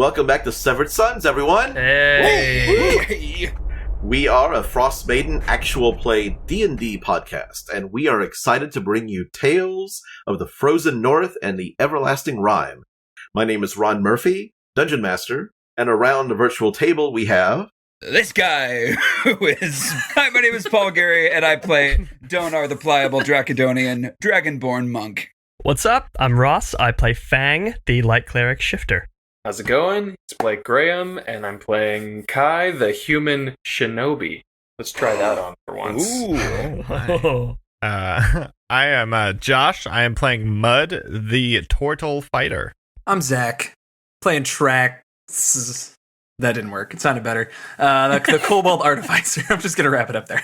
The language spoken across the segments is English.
Welcome back to Severed Sons, everyone! Hey! We are a Frostmaiden actual play D&D podcast, and we are excited to bring you Tales of the Frozen North and the Everlasting Rime. My name is Ron Murphy, Dungeon Master, and around the virtual table we have... This guy who is... Hi, my name is Paul Gary, and I play Donar the Pliable Dracodonian Dragonborn Monk. What's up? I'm Ross. I play Fang, the Light Cleric Shifter. How's it going? It's Blake Graham, and I'm playing Kai, the Human Shinobi. Let's try that on for once. Ooh. I am Josh. I am playing Mud, the Turtle Fighter. I'm Zach, playing Trax. That didn't work. It sounded better. The Kobold Artificer. I'm just going to wrap it up there.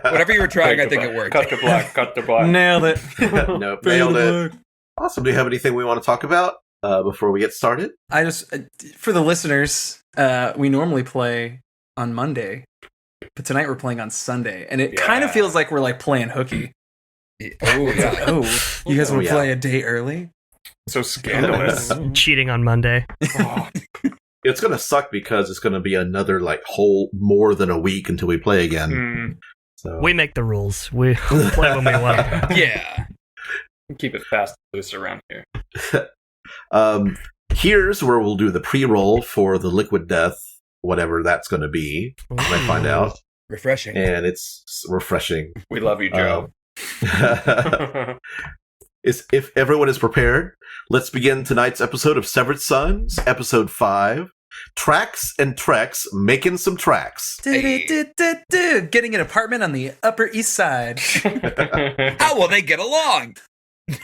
Whatever you were trying, I think it worked. Cut to black, cut to black. Nailed it. Nope, nailed it. Awesome. Do you have anything we want to talk about before we get started? I just, for the listeners, we normally play on Monday, but tonight we're playing on Sunday, and it kind of feels like we're like playing hooky. Oh, yeah. Oh, you guys want to play a day early? So scandalous. Cheating on Monday. Oh. It's going to suck because it's going to be another whole more than a week until we play again. So. We make the rules. We play when we want. Yeah. Keep it fast and loose around here. Here's where we'll do the pre-roll for the Liquid Death, whatever that's going to be. We might find out. Refreshing. And it's refreshing. We love you, Joe. If everyone is prepared, let's begin tonight's episode of Severed Sons, episode 5. Trax and Trex making some tracks. Getting an apartment on the Upper East Side. How will they get along?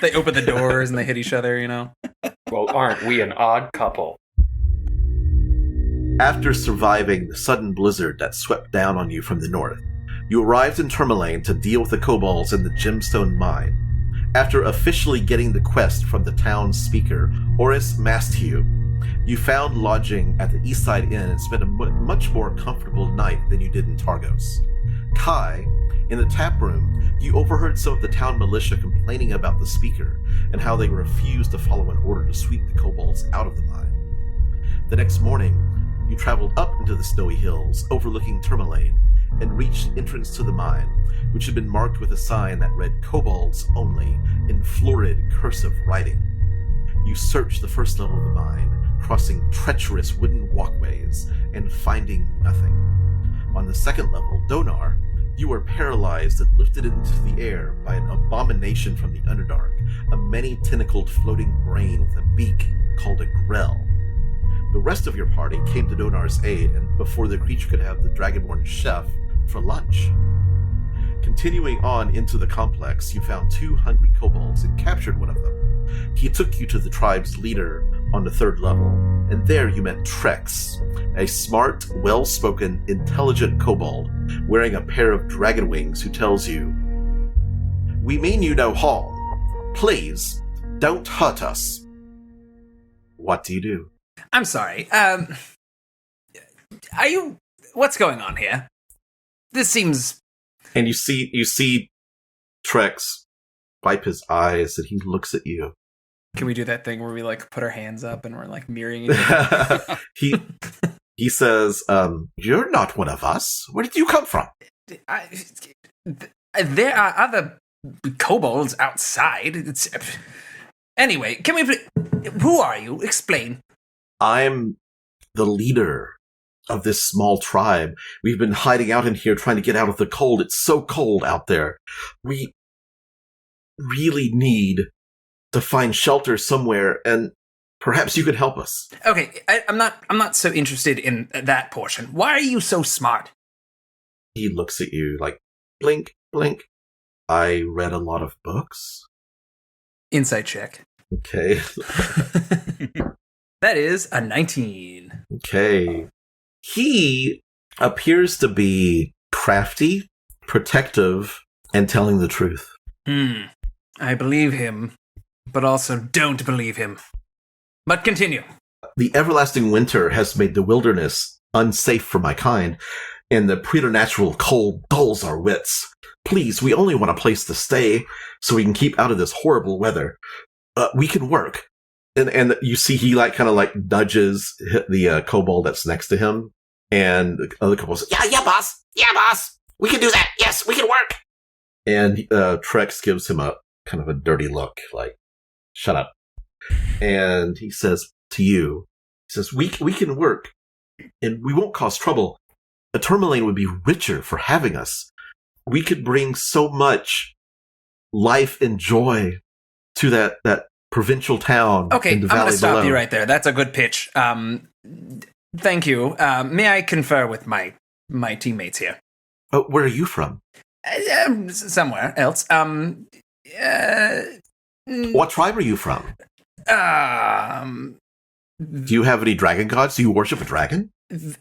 They open the doors and they hit each other, you know? Well, aren't we an odd couple? After surviving the sudden blizzard that swept down on you from the north, you arrived in Termalaine to deal with the kobolds in the gemstone mine. After officially getting the quest from the town's speaker, Oris Masthew, you found lodging at the Eastside Inn and spent a much more comfortable night than you did in Targos. Kai, in the tap room, you overheard some of the town militia complaining about the speaker and how they refused to follow an order to sweep the kobolds out of the mine. The next morning, you traveled up into the snowy hills overlooking Termalaine and reached the entrance to the mine, which had been marked with a sign that read "Kobolds Only" in florid cursive writing. You searched the first level of the mine, crossing treacherous wooden walkways and finding nothing. On the second level, Donar, you were paralyzed and lifted into the air by an abomination from the Underdark, a many-tentacled floating brain with a beak called a Grell. The rest of your party came to Donar's aid, and before the creature could have the Dragonborn chef for lunch. Continuing on into the complex, you found 2 hungry kobolds and captured one of them. He took you to the tribe's leader on the 3rd level, and there you met Trex, a smart, well-spoken, intelligent kobold wearing a pair of dragon wings who tells you, "We mean you no harm. Please, don't hurt us." What do you do? I'm sorry. Are you... What's going on here? This seems... And you see Trex wipe his eyes and he looks at you. Can we do that thing where we put our hands up and we're mirroring each other? He says, "You're not one of us. Where did you come from?" There are other kobolds outside. Anyway, can we... Who are you? Explain. I'm the leader of this small tribe. We've been hiding out in here trying to get out of the cold. It's so cold out there. We really need to find shelter somewhere, and perhaps you could help us. Okay, I'm not so interested in that portion. Why are you so smart? He looks at you like, blink, blink. I read a lot of books. Insight check. Okay. That is a 19. Okay. He appears to be crafty, protective, and telling the truth. I believe him, but also don't believe him. But continue. The everlasting winter has made the wilderness unsafe for my kind, and the preternatural cold dulls our wits. Please, we only want a place to stay, so we can keep out of this horrible weather. We can work. And you see he like kind of like nudges the kobold that's next to him, and the other kobold says, yeah, boss, we can do that. Yes, we can work. And Trex gives him a kind of a dirty look, like, shut up. And he says to you, he says, we can work, and we won't cause trouble. A Termalaine would be richer for having us. We could bring so much life and joy to that provincial town. Okay, in the I'm going valley to stop below. you right there. That's a good pitch. Thank you. May I confer with my teammates here? Oh, where are you from? Somewhere else. What tribe are you from? Do you have any dragon gods? Do you worship a dragon?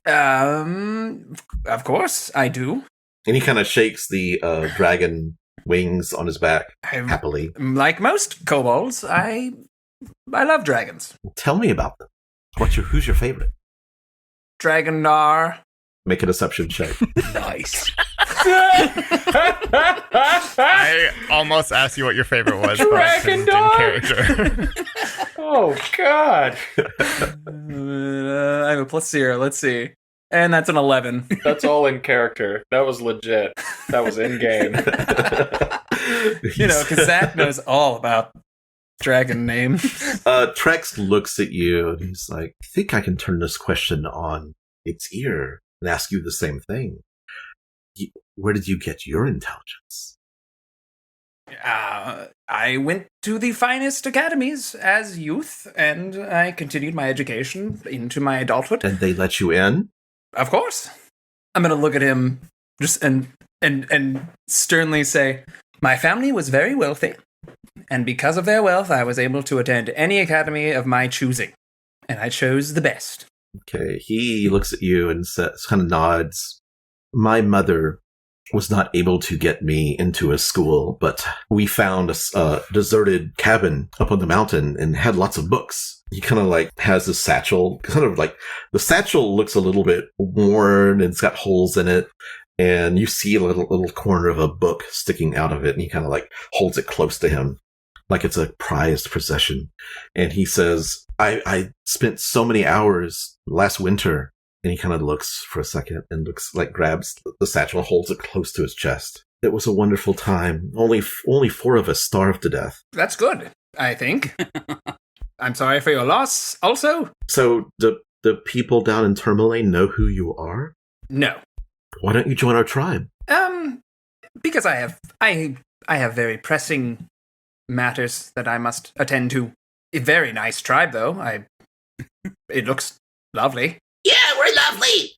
Of course I do. And he kind of shakes the dragon wings on his back happily. Like most kobolds, I love dragons. Tell me about them. Who's your favorite? Dragonar. Make a deception check. Nice. I almost asked you what your favorite was, but I couldn't in character. Oh, God. I have a +0. Let's see. And that's an 11. That's all in character. That was legit. That was in game. You know, because Zach knows all about dragon names. Trex looks at you and he's like, I think I can turn this question on its ear and ask you the same thing. Where did you get your intelligence? I went to the finest academies as youth, and I continued my education into my adulthood. And they let you in? Of course. I'm going to look at him just and sternly say, my family was very wealthy, and because of their wealth, I was able to attend any academy of my choosing, and I chose the best. Okay, he looks at you and says, kind of nods. My mother was not able to get me into a school, but we found a deserted cabin up on the mountain and had lots of books. He kind of like has this satchel, kind of like the satchel looks a little bit worn and it's got holes in it. And you see a little corner of a book sticking out of it, and he kind of like holds it close to him like it's a prized possession. And he says, I spent so many hours last winter. And he kind of looks for a second and grabs the satchel and holds it close to his chest. It was a wonderful time. Only 4 of us starved to death. That's good, I think. I'm sorry for your loss, also. So the people down in Termalaine know who you are? No. Why don't you join our tribe? Because I have very pressing matters that I must attend to. A very nice tribe, though. It looks lovely. Yeah, we're lovely.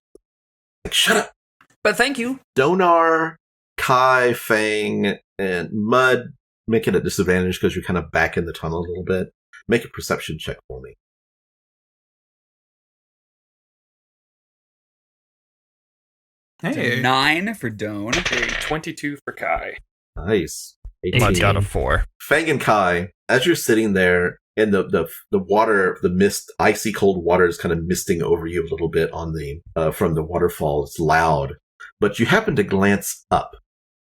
Shut up. But thank you. Donar, Kai, Fang, and Mud make it a disadvantage because you're kind of back in the tunnel a little bit. Make a perception check for me. Hey. 9 for Doan. A 22 for Kai. Nice. Mud's got a 4. Fang and Kai, as you're sitting there, and the water, the mist, icy cold water is kind of misting over you a little bit on the from the waterfall. It's loud, but you happen to glance up,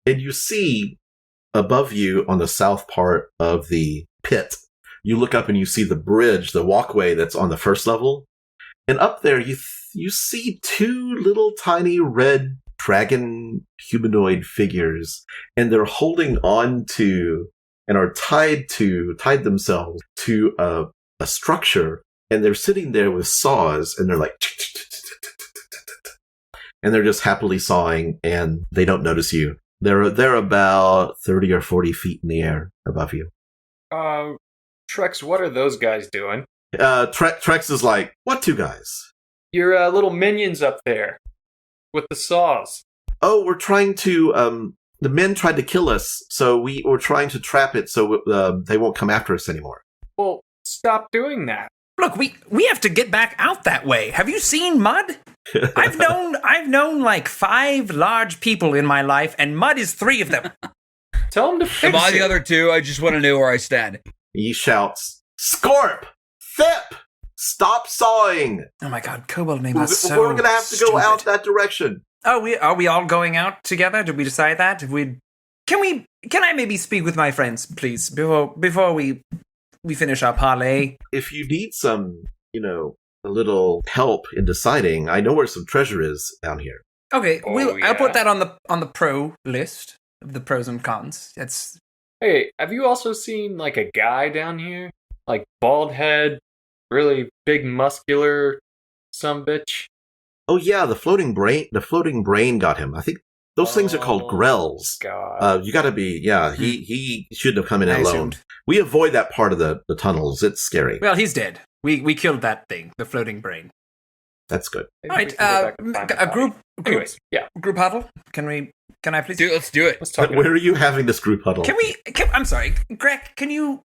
and you see above you on the south part of the pit. You look up and you see the bridge, the walkway that's on the first level, and up there you see 2 little tiny red dragon humanoid figures, and they're holding on to and are tied themselves to a structure, and they're sitting there with saws, and they're like, and they're just happily sawing, and they don't notice you. They're about 30 or 40 feet in the air above you. Trex, what are those guys doing? Trex is like, what 2 guys? Your little minions up there with the saws. Oh, we're trying to, the men tried to kill us, so we were trying to trap it so they won't come after us anymore. Well, stop doing that. Look, we have to get back out that way. Have you seen Mud? I've known like 5 large people in my life, and Mud is 3 of them. Tell him to fix Am I it. the other 2? I just want to know where I stand. He shouts, Scorp! Thip! Stop sawing! Oh my god, kobold name is so We're gonna have to go stupid. out that direction. Oh, are we all going out together? Did we decide that? Can I maybe speak with my friends, please, before we we finish our parlay. If you need some, a little help in deciding, I know where some treasure is down here. Okay, Oh, I'll put yeah. that on the pro list of the pros and cons. That's Hey, have you also seen like a guy down here? Like bald head, really big muscular sumbitch? Oh yeah, the floating brain got him. I think those things are called Oh, grells. God. You gotta be, he shouldn't have come in I alone. assumed. We avoid that part of the tunnels. It's scary. Well, he's dead. We killed that thing, the floating brain. That's good. Maybe All we right, can go back and find the a body. group. Anyways, yeah. Group huddle. Can I please? Dude, let's do it. Let's talk But where are you having this group huddle? I'm sorry, Greg.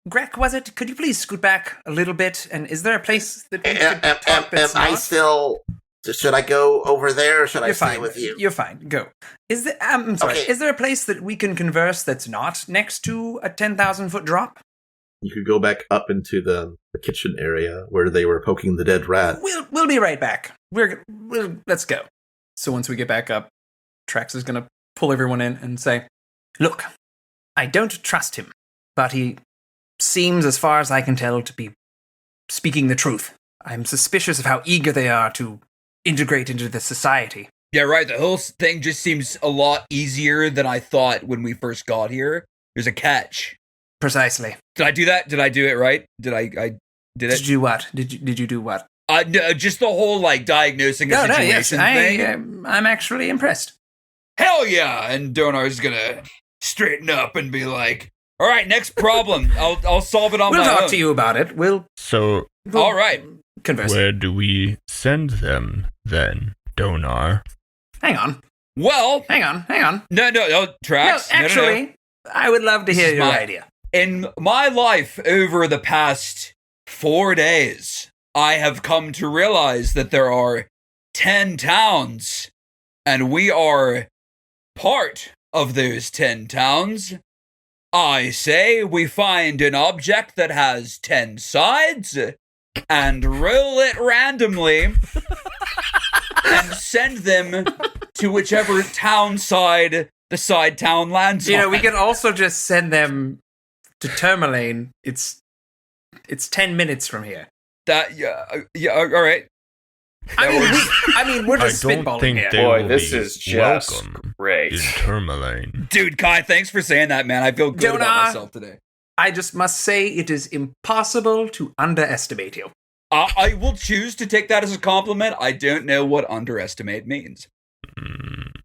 Greg, was it? Could you please scoot back a little bit? And is there a place that we could talk that's not? still... Should I go over there, or should You're fine. You're fine. Go. I'm sorry. Okay. Is there a place that we can converse that's not next to a 10,000-foot drop? You could go back up into the kitchen area where they were poking the dead rat. We'll be right back. Let's go. So once we get back up, Trax is gonna pull everyone in and say, "Look, I don't trust him, but he seems, as far as I can tell, to be speaking the truth. I'm suspicious of how eager they are to integrate into the society." Yeah, right. The whole thing just seems a lot easier than I thought when we first got here. There's a catch. Precisely. Did I do that? Did I do it right? Did I did Did it? you do what? Did you do what? No, just the whole diagnosing a situation thing. I'm actually impressed. Hell yeah! And Donar's gonna straighten up and be like, "All right, next problem. I'll solve it on We'll my talk own." to you about it. We'll All right. converse. where do we send them then, Donar? Hang on. Well, No, Trax. actually, I would love to hear This is your my- idea. In my life over the past 4 days, I have come to realize that there are 10 towns, and we are part of those 10 towns. I say we find an object that has 10 sides and roll it randomly and send them to whichever town side the side town lands on. We could also just send them to Termalaine. It's 10 minutes from here. All right. We're just I don't spitballing think here. they Boy, will this be is just welcome great. in Termalaine. Dude, Kai, thanks for saying that, man. I feel good about Jonah. myself today. I just must say it is impossible to underestimate you. I will choose to take that as a compliment. I don't know what underestimate means.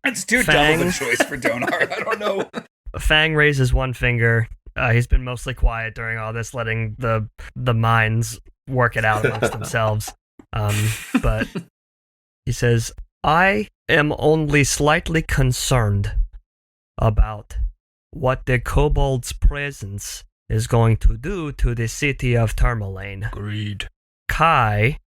It's too dumb of a Fang. choice for Donar. I don't know. Fang raises one finger. He's been mostly quiet during all this, letting the minds work it out amongst themselves. But he says, "I am only slightly concerned about what the kobold's presence is going to do to the city of Termalaine. Agreed. Kai,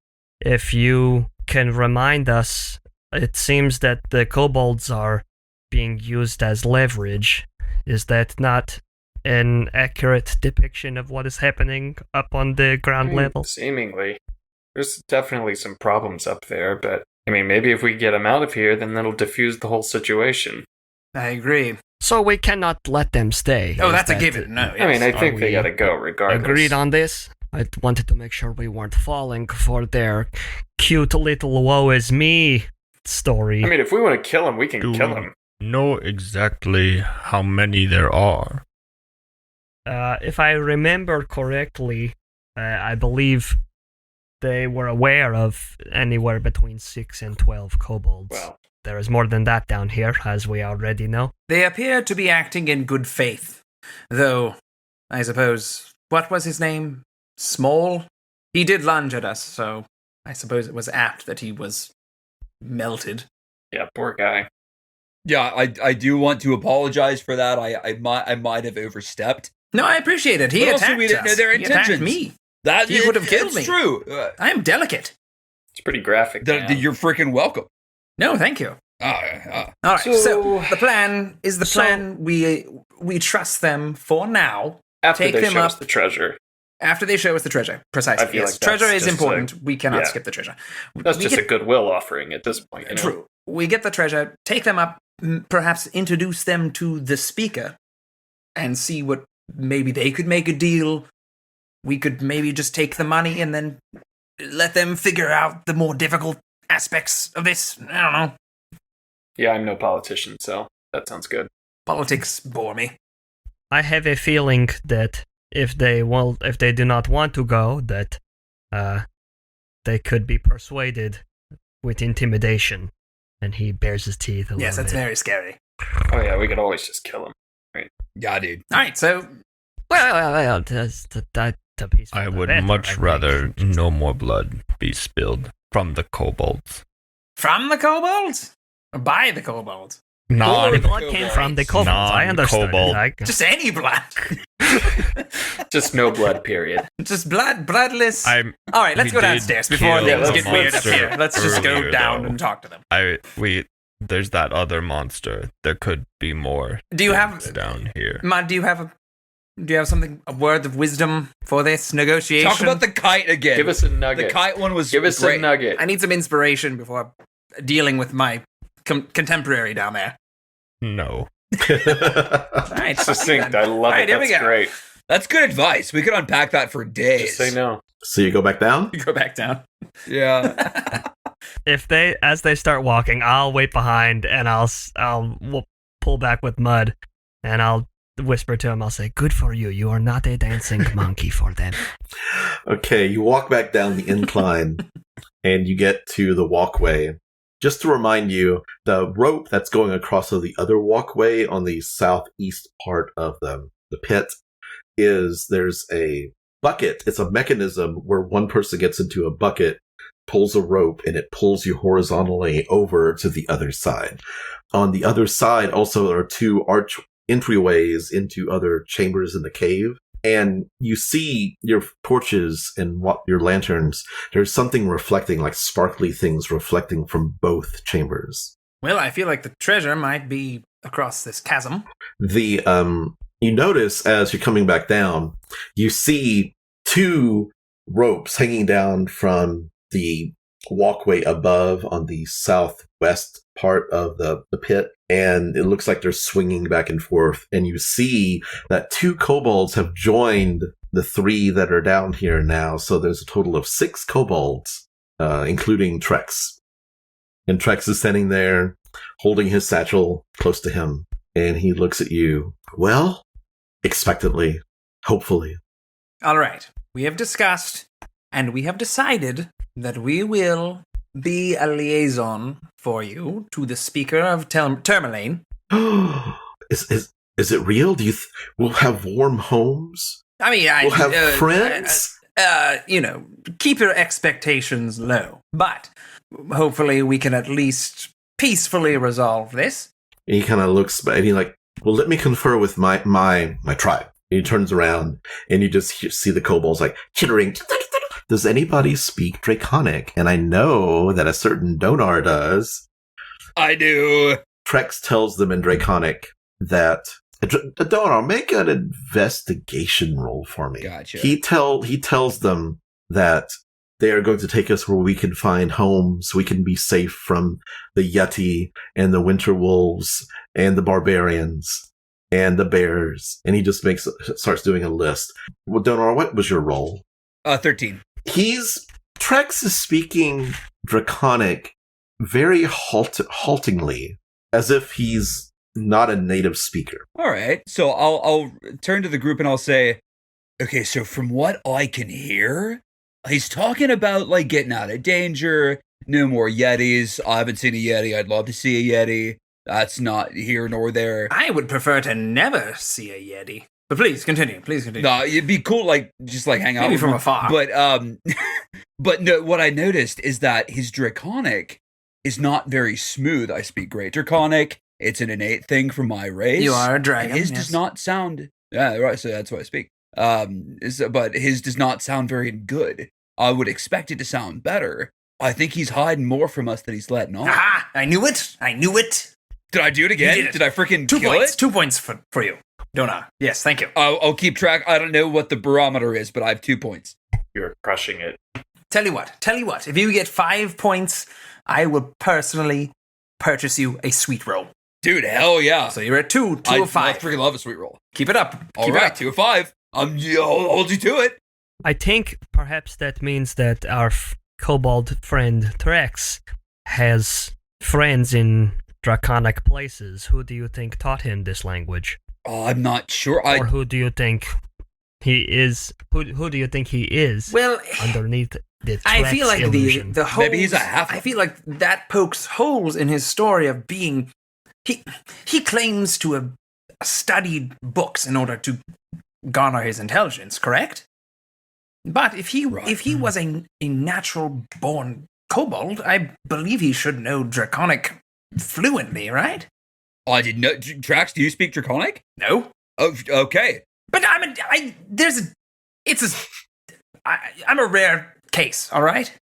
if you can remind us, it seems that the kobolds are being used as leverage. Is that not an accurate depiction of what is happening up on the ground level?" Seemingly. There's definitely some problems up there, but maybe if we get them out of here, then that'll diffuse the whole situation. I agree. So we cannot let them stay. Oh, Is that's a that- given. No, I yes. think Are they we gotta go regardless. Agreed on this? I wanted to make sure we weren't falling for their cute little woe is me story. If we want to kill him, we can Do kill we him. know exactly how many there are? If I remember correctly, I believe they were aware of anywhere between 6 and 12 kobolds. Well, There is more than that down here, as we already know. They appear to be acting in good faith. Though, I suppose, what was his name? Small? He did lunge at us, so I suppose it was apt that he was melted. yeah, poor guy. Yeah, I do want to apologize for that. I might have overstepped. No, I appreciate it. He But also attacked we didn't know us. their He attacked intentions. me. That He would have killed it's me. true. I am delicate. It's pretty graphic. man. You're freaking welcome. No, thank you. Uh, All right. So, So- the plan is we trust them for now. After take they them show us up. the treasure. After they show us the treasure, precisely. I feel Yes, like that's treasure is just important. We cannot yeah. skip the treasure. That's We just get- a goodwill offering at this point. True. We get the treasure, take them up, perhaps introduce them to the speaker, and see what maybe they could make a deal. we could maybe just take the money and then let them figure out the more difficult aspects of this. I don't know. Yeah, I'm no politician, so that sounds good. Politics bore me. I have a feeling that if they do not want to go, that they could be persuaded with intimidation. And he bares his teeth a little bit. Yes, that's very scary. Oh yeah, we could always just kill him. Yeah, dude. All right, so Well, that's a piece. I would much rather no more blood be spilled from the kobolds. from the kobolds or by the kobolds? The Non blood came from the kobolds. I understood. Non-kobold. Just any blood. Just no blood, period. Just bloodless. All right, let's we go did downstairs before kill things a get weird up monster here. Let's just go earlier, down though. and talk to them. There's that other monster. There could be more. Do you have things down here? Mud, do you have a word of wisdom for this negotiation? Talk about the kite again. Give us a nugget. The kite one was Give us great. a nugget. I need some inspiration before dealing with my contemporary down there. No. All right, Succinct. I love All right, it. here we That's go. great. That's good advice. We could unpack that for days. Just say no. So you go back down? You go back down. Yeah. As they start walking, I'll wait behind and we'll pull back with Mud, and I'll whisper to him. I'll say, "Good for you. You are not a dancing monkey for them." Okay, you walk back down the incline and you get to the walkway. Just to remind you, the rope that's going across of the other walkway on the southeast part of the pit there's a bucket. It's a mechanism where one person gets into a bucket, pulls a rope, and it pulls you horizontally over to the other side. On the other side also are two arch entryways into other chambers in the cave. And you see your torches and your lanterns. There's something reflecting, like sparkly things reflecting from both chambers. Well, I feel like the treasure might be across this chasm. You notice as you're coming back down, you see two ropes hanging down from the walkway above on the southwest part of the pit, and it looks like they're swinging back and forth. And you see that two kobolds have joined the three that are down here now, so there's a total of 6 kobolds, including Trex. And Trex is standing there, holding his satchel close to him, and he looks at you. Well, expectantly, hopefully. All right. We have discussed and we have decided that we will be a liaison for you to the speaker of Termalaine. Is it real? Do you we'll have warm homes? I mean, We'll have friends? Keep your expectations low. But hopefully we can at least peacefully resolve this. And he kind of looks, and he's like, well, let me confer with my tribe. And he turns around, and you just see the kobolds like chittering. Does anybody speak Draconic? And I know that a certain Donar does. I do. Trex tells them in Draconic that Donar, make an investigation roll for me. Gotcha. He tells them that they are going to take us where we can find homes, we can be safe from the Yeti and the Winter Wolves and the Barbarians and the Bears. And he just starts doing a list. Well, Donar, what was your roll? 13. Trex is speaking Draconic very haltingly, as if he's not a native speaker. All right. So I'll turn to the group and I'll say, okay, so from what I can hear, he's talking about like getting out of danger, no more Yetis. I haven't seen a Yeti. I'd love to see a Yeti. That's not here nor there. I would prefer to never see a Yeti. But please continue. No, it'd be cool, like just like hang out Maybe with from him. afar. But no, what I noticed is that his Draconic is not very smooth. I speak Great Draconic. It's an innate thing from my race. You are a dragon. And his yes. does not sound. Yeah, right. So that's what I speak. But his does not sound very good. I would expect it to sound better. I think he's hiding more from us than he's letting on. Aha! I knew it. Did I do it again? You did it. Did I freaking 2 kill points. it? 2 points for you. Dona. Yes, thank you. I'll keep track. I don't know what the barometer is, but I have 2 points. You're crushing it. Tell you what. If you get 5 points, I will personally purchase you a sweet roll. Dude, hell yeah. So you're at 2 I of 5. freaking love a sweet roll. Keep it up. All Keep right, it up. 2 of 5. I'll hold you to it. I think perhaps that means that our kobold friend Trex has friends in draconic places. Who do you think taught him this language? Oh, I'm not sure. Or who do you think he is? Who do you think he is? Well, underneath the Trex I feel like illusion? the holes, Maybe he's a half. I feel like that pokes holes in his story of being. He claims to have studied books in order to garner his intelligence, correct? But if he was a natural born kobold, I believe he should know Draconic fluently, right? Oh, I didn't know. Trax, do you speak Draconic? No. Oh, okay. But I'm a rare case, all right?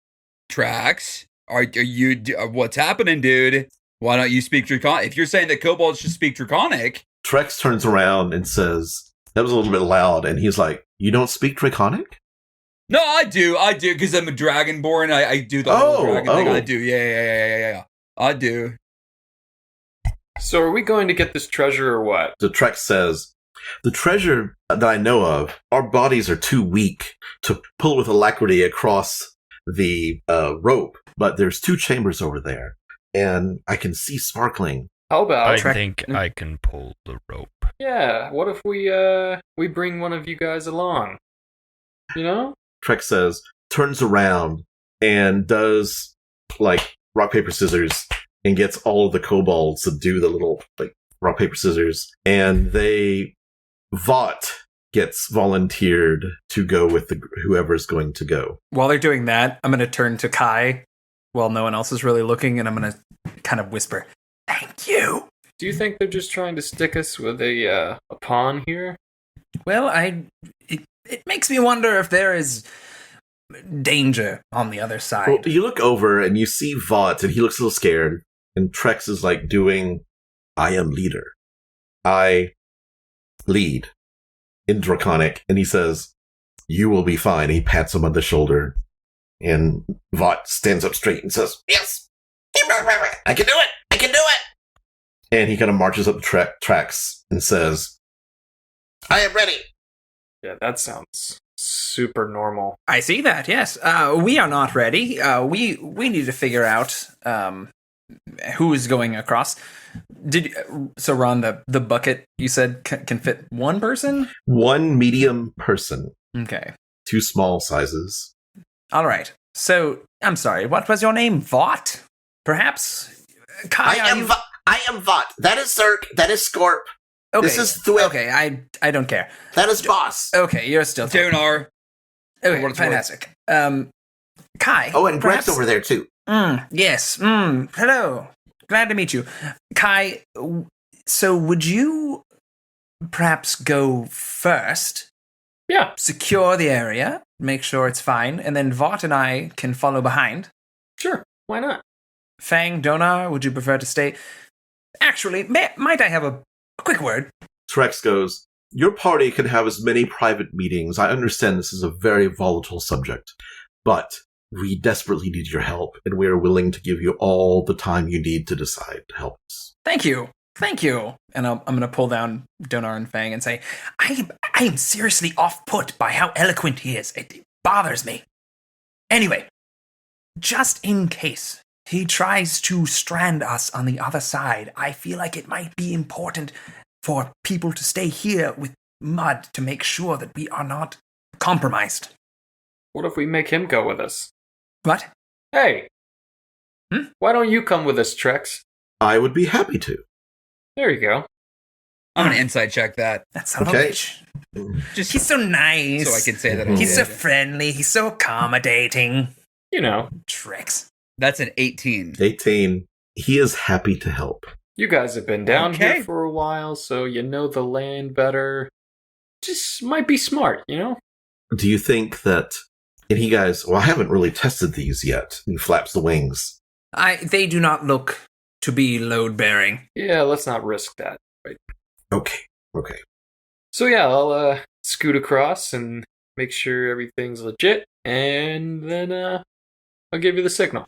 Trax, are you? What's happening, dude? Why don't you speak Draconic? If you're saying that kobolds should speak Draconic, Trex turns around and says, that was a little bit loud, and he's like, you don't speak Draconic? no, I do, because I'm a dragonborn. I do the whole dragon thing. I do, yeah. I do. So are we going to get this treasure or what? The Trex says, the treasure that I know of, our bodies are too weak to pull with alacrity across the rope, but there's 2 chambers over there, and I can see sparkling. How about... I think I can pull the rope. Yeah, what if we bring one of you guys along? You know? Trex says, turns around and does like rock, paper, scissors, and gets all of the kobolds to do the little like rock, paper, scissors, and Vought gets volunteered to go with whoever's going to go. While they're doing that, I'm going to turn to Kai while no one else is really looking, and I'm going to kind of whisper, "Thank you." Do you think they're just trying to stick us with a pawn here? Well, it makes me wonder if there is danger on the other side. Well, you look over and you see Vought, and he looks a little scared, and Trex is like doing, I am leader. I lead in Draconic, and he says, you will be fine. He pats him on the shoulder, and Vought stands up straight and says, yes, I can do it. I can do it. And he kind of marches up the tracks and says, I am ready. Yeah, that sounds super normal. I see that, yes. We are not ready. We need to figure out who is going across. So Ron, the bucket you said can fit one person? 1 medium person. Okay. 2 small sizes. All right. So, I'm sorry, what was your name? Vought? Perhaps? Kai, I am Vought. That is Zerk. That is Scorp. Okay. This is Thwip. Okay, I don't care. That is Boss. Okay, you're still talking. Donar. Okay, What it's fantastic. Kai. Oh, and perhaps- Greg's over there, too. Yes. Hello. Glad to meet you. Kai, so would you perhaps go first? Yeah. Secure the area, make sure it's fine, and then Vought and I can follow behind. Sure. Why not? Fang, Donar, would you prefer to stay? Actually, might I have a quick word? Trex goes, your party can have as many private meetings. I understand this is a very volatile subject, but we desperately need your help, and we are willing to give you all the time you need to decide to help us. Thank you. And I'm going to pull down Donar and Fang and say, I am seriously off-put by how eloquent he is. It bothers me. Anyway, just in case he tries to strand us on the other side, I feel like it might be important for people to stay here with Mud to make sure that we are not compromised. What if we make him go with us? What? Hey! Why don't you come with us, Trex? I would be happy to. There you go. I'm going to insight check that. That son of a Okay. bitch. Just He's so nice. so I can say that I He's so did. friendly. He's so accommodating. You know, Tricks. That's an 18. 18. He is happy to help. you guys have been down Okay. here for a while, so you know the land better. Just might be smart, you know? Do you think that... And he guys, well, I haven't really tested these yet. He flaps the wings. They do not look to be load-bearing. Yeah, let's not risk that. Right. Okay. So yeah, I'll scoot across and make sure everything's legit, and then I'll give you the signal.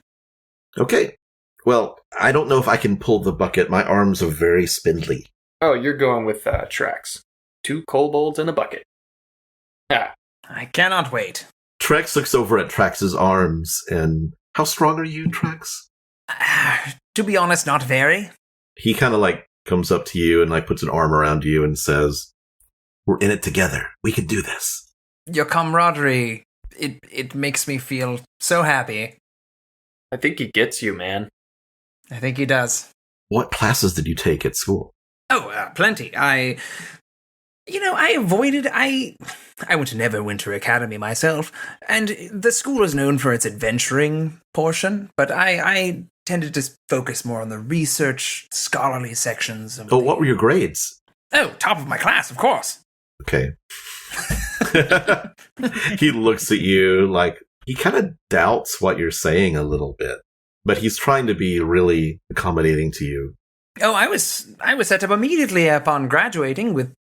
Okay. Well, I don't know if I can pull the bucket. My arms are very spindly. Oh, you're going with Trax. 2 kobolds and a bucket. Ah, I cannot wait. Trex looks over at Trax's arms, and how strong are you, Trex? To be honest, not very. He kind of like comes up to you and like puts an arm around you and says, "We're in it together. We can do this." Your camaraderie, it makes me feel so happy. I think he gets you, man. I think he does. What classes did you take at school? Oh, plenty. I went to Neverwinter Academy myself, and the school is known for its adventuring portion, but I tended to focus more on the research, scholarly sections. Oh, what were your grades? Oh, top of my class, of course. Okay. He looks at you like he kind of doubts what you're saying a little bit, but he's trying to be really accommodating to you. Oh, I was set up immediately upon graduating with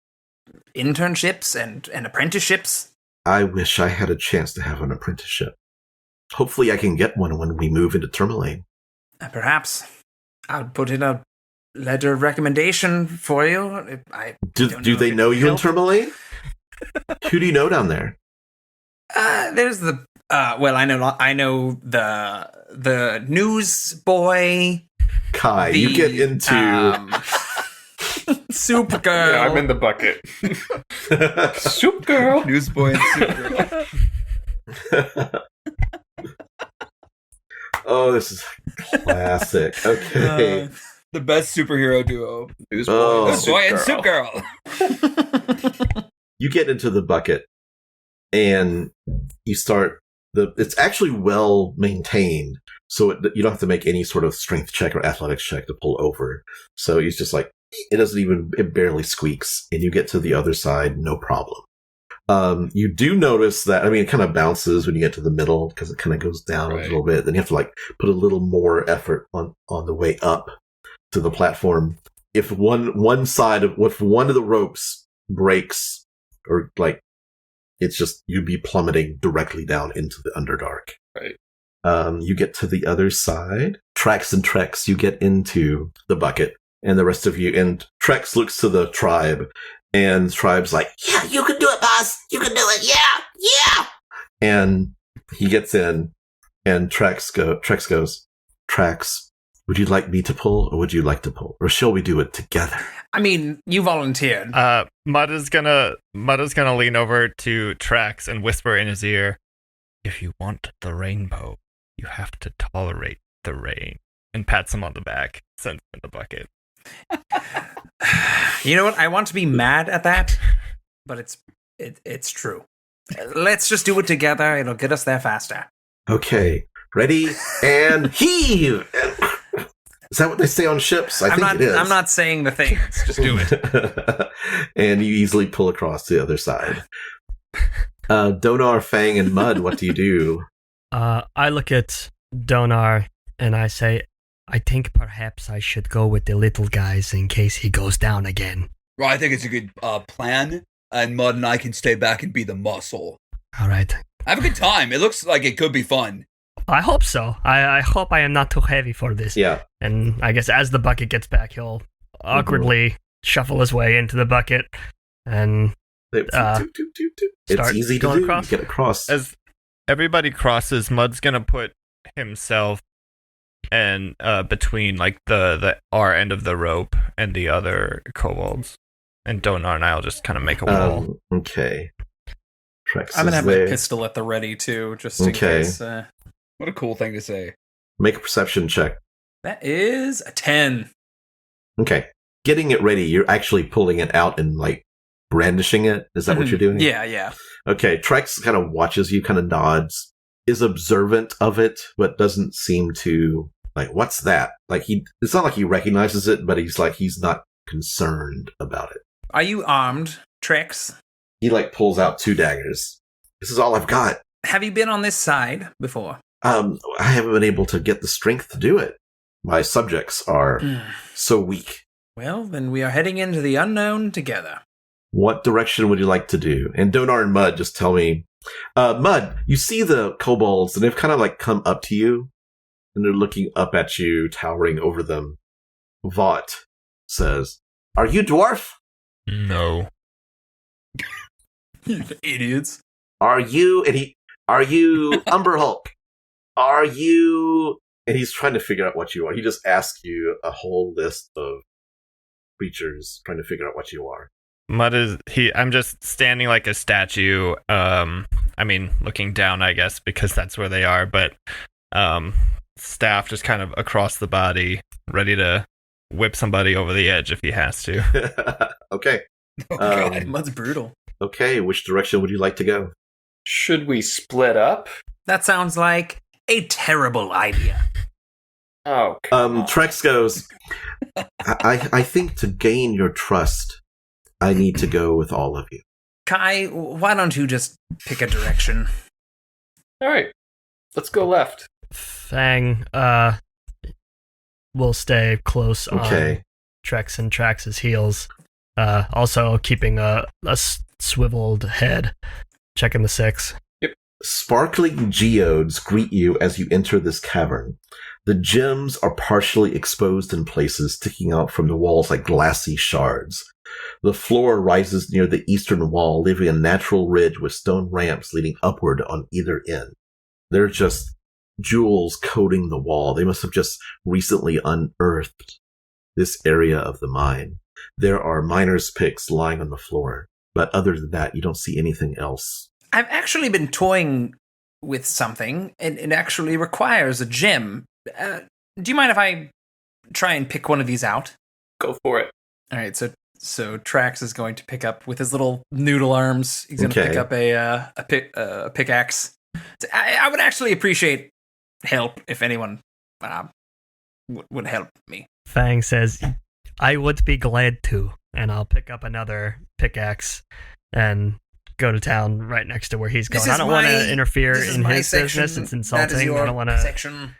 internships and apprenticeships. I wish I had a chance to have an apprenticeship. Hopefully I can get one when we move into Termalaine. Perhaps I'll put in a letter of recommendation for you. Do they know you in Termalaine? Who do you know down there? There's the well, I know the newsboy. Kai, you get into Supergirl. Yeah, I'm in the bucket. Supergirl. Newsboy and Supergirl. Oh, this is classic. Okay. The best superhero duo. Newsboy, Oh. Newsboy and Supergirl. Supergirl. You get into the bucket and you start it's actually well maintained, so you don't have to make any sort of strength check or athletics check to pull over. So it's just like it barely squeaks, and you get to the other side no problem. You do notice that, it kind of bounces when you get to the middle because it kind of goes down a little bit. Then you have to like put a little more effort on the way up to the platform. If one of the ropes breaks, or like, it's just you'd be plummeting directly down into the Underdark. Right. You get to the other side. Trax and Trex, you get into the bucket, and the rest of you. And Trex looks to the tribe, and the tribe's like, "Yeah, you can do it, boss. You can do it. Yeah." And he gets in, and Trex goes, "Trax, would you like me to pull, or would you like to pull, or shall we do it together?" You volunteered. Mud is gonna lean over to Trax and whisper in his ear, "If you want the rainbow, you have to tolerate the rain," and pats him on the back, sends him in the bucket. You know what? I want to be mad at that, but it's true. Let's just do it together. It'll get us there faster. Okay, ready and heave. Is that what they say on ships? I think it is. I'm not saying the things. Just do it. And you easily pull across the other side. Donar, Fang, and Mud, what do you do? I look at Donar and I say, I think perhaps I should go with the little guys in case he goes down again. Well, I think it's a good plan, and Mud and I can stay back and be the muscle. All right. Have a good time. It looks like it could be fun. I hope so. I hope I am not too heavy for this. Yeah. And I guess as the bucket gets back, he'll awkwardly shuffle his way into the bucket and it's easy to do. Across. Get across. As everybody crosses, Mud's gonna put himself and between like the our end of the rope and the other kobolds, and Donar and I'll just kind of make a wall. Okay. Trex I'm gonna have there. my pistol at the ready too, just in case. What a cool thing to say. Make a perception check. That is a 10. Okay. Getting it ready, you're actually pulling it out and like brandishing it. Is that what you're doing? Yeah. Okay. Trex kind of watches you, kind of nods, is observant of it, but doesn't seem to like, what's that? Like it's not like he recognizes it, but he's not concerned about it. Are you armed, Trex? He like pulls out 2 daggers. This is all I've got. Have you been on this side before? I haven't been able to get the strength to do it. My subjects are so weak. Well, then we are heading into the unknown together. What direction would you like to do? And Donar and Mud, just tell me. Mud, you see the kobolds, and they've kind of like come up to you, and they're looking up at you, towering over them. Vought says, "Are you dwarf?" No. Idiots. Are you Umber Hulk? Are you? And he's trying to figure out what you are. He just asks you a whole list of creatures, trying to figure out what you are. Mud is I'm just standing like a statue. I mean, looking down, I guess, because that's where they are. But staff just kind of across the body, ready to whip somebody over the edge if he has to. Okay. Oh, God. Mud's brutal. Okay. Which direction would you like to go? Should we split up? That sounds like a terrible idea. Oh, come on. Trex goes. I think to gain your trust, I need to go with all of you. Kai, why don't you just pick a direction? All right, let's go left. Fang will stay close on Okay. Trex and Trax's heels. Also keeping a swiveled head, checking the 6. Sparkling geodes greet you as you enter this cavern. The gems are partially exposed in places, sticking out from the walls like glassy shards. The floor rises near the eastern wall, leaving a natural ridge with stone ramps leading upward on either end. They're just jewels coating the wall. They must have just recently unearthed this area of the mine. There are miners' picks lying on the floor, but other than that, you don't see anything else. I've actually been toying with something, and it actually requires a gem. Do you mind if I try and pick one of these out? Go for it. All right, so Trax is going to pick up with his little noodle arms. He's going to pick up a pickaxe. I would actually appreciate help if anyone would help me. Fang says, I would be glad to, and I'll pick up another pickaxe and go to town right next to where he's going. I don't want to interfere in his business. It's insulting. That is your I don't want to. section.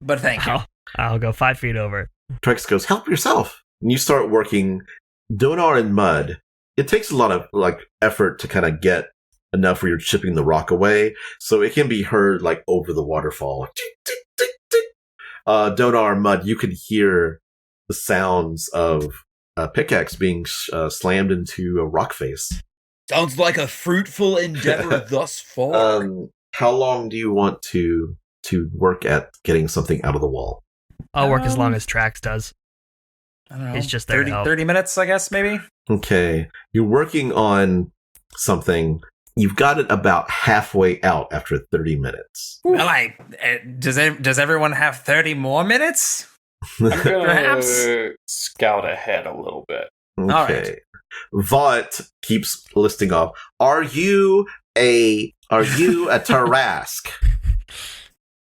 But thank you. I'll go 5 feet over. Trex goes, help yourself. And you start working. Donar and Mud. It takes a lot of effort to kind of get enough where you're chipping the rock away, so it can be heard over the waterfall. Tick, tick, tick, tick. Donar, Mud, you can hear the sounds of a pickaxe being slammed into a rock face. Sounds like a fruitful endeavor thus far. How long do you want to work at getting something out of the wall? I'll work as long as Trax does. I don't know. He's just there to help. 30 minutes, I guess, maybe? Okay. You're working on something. You've got it about halfway out after 30 minutes. Well, does everyone have 30 more minutes? I'm gonna Perhaps. scout ahead a little bit. Okay. All right. Vought keeps listing off. Are you a Tarask?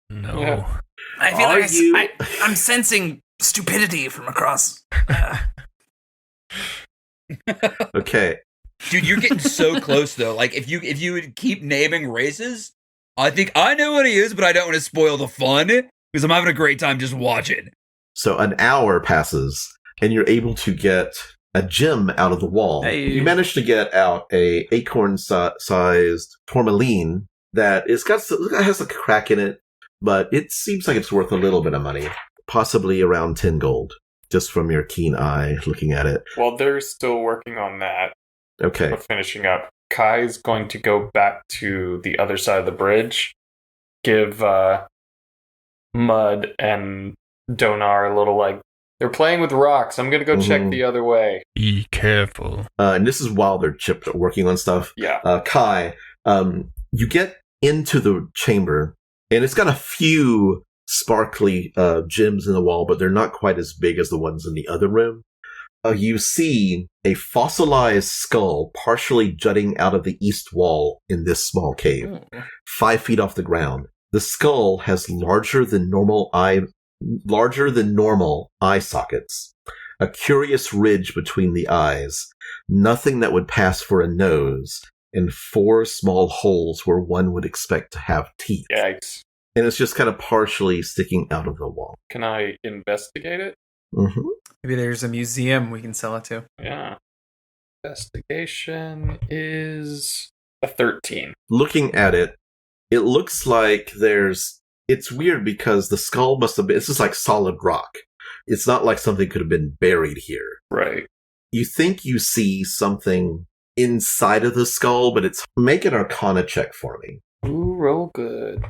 No. Yeah. I feel Are like you- I'm sensing stupidity from across. Okay. Dude, you're getting so close though. If you would keep naming races, I think I know what he is, but I don't want to spoil the fun because I'm having a great time just watching. So an hour passes, and you're able to get a gem out of the wall. Hey. You managed to get out a acorn-sized tourmaline that has a crack in it, but it seems like it's worth a little bit of money, possibly around 10 gold, just from your keen eye looking at it. While they're still working on that, Okay. we're finishing up. Kai's going to go back to the other side of the bridge, give Mud and Donar a little they're playing with rocks. I'm gonna go check the other way. Be careful. And this is while they're working on stuff. Yeah. Kai, you get into the chamber, and it's got a few sparkly gems in the wall, but they're not quite as big as the ones in the other room. You see a fossilized skull partially jutting out of the east wall in this small cave, 5 feet off the ground. The skull has larger than normal eye sockets, a curious ridge between the eyes, nothing that would pass for a nose, and 4 small holes where one would expect to have teeth. Yikes. And it's just kind of partially sticking out of the wall. Can I investigate it? Mm-hmm. Maybe there's a museum we can sell it to. Yeah. Investigation is a 13. Looking at it, it looks like it's weird because the skull must have been, it's just like solid rock. It's not like something could have been buried here. Right. You think you see something inside of the skull, but it's make an Arcana check for me. Ooh, roll good.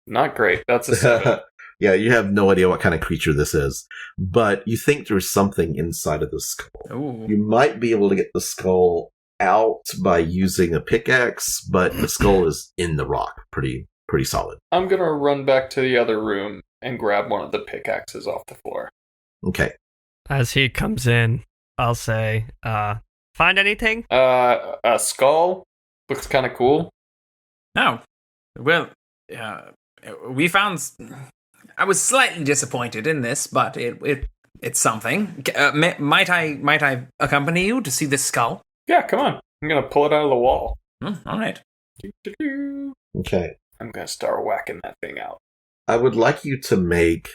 Not great. That's a 7. Yeah, you have no idea what kind of creature this is, but you think there's something inside of the skull. Ooh. You might be able to get the skull out by using a pickaxe, but the skull is in the rock, pretty solid. I'm gonna run back to the other room and grab one of the pickaxes off the floor. Okay. As he comes in, I'll say, find anything? A skull looks kind of cool. No. Well, we found. I was slightly disappointed in this, but it's something. Might I accompany you to see this skull? Yeah, come on. I'm gonna pull it out of the wall. All right. Okay. I'm gonna start whacking that thing out. I would like you to make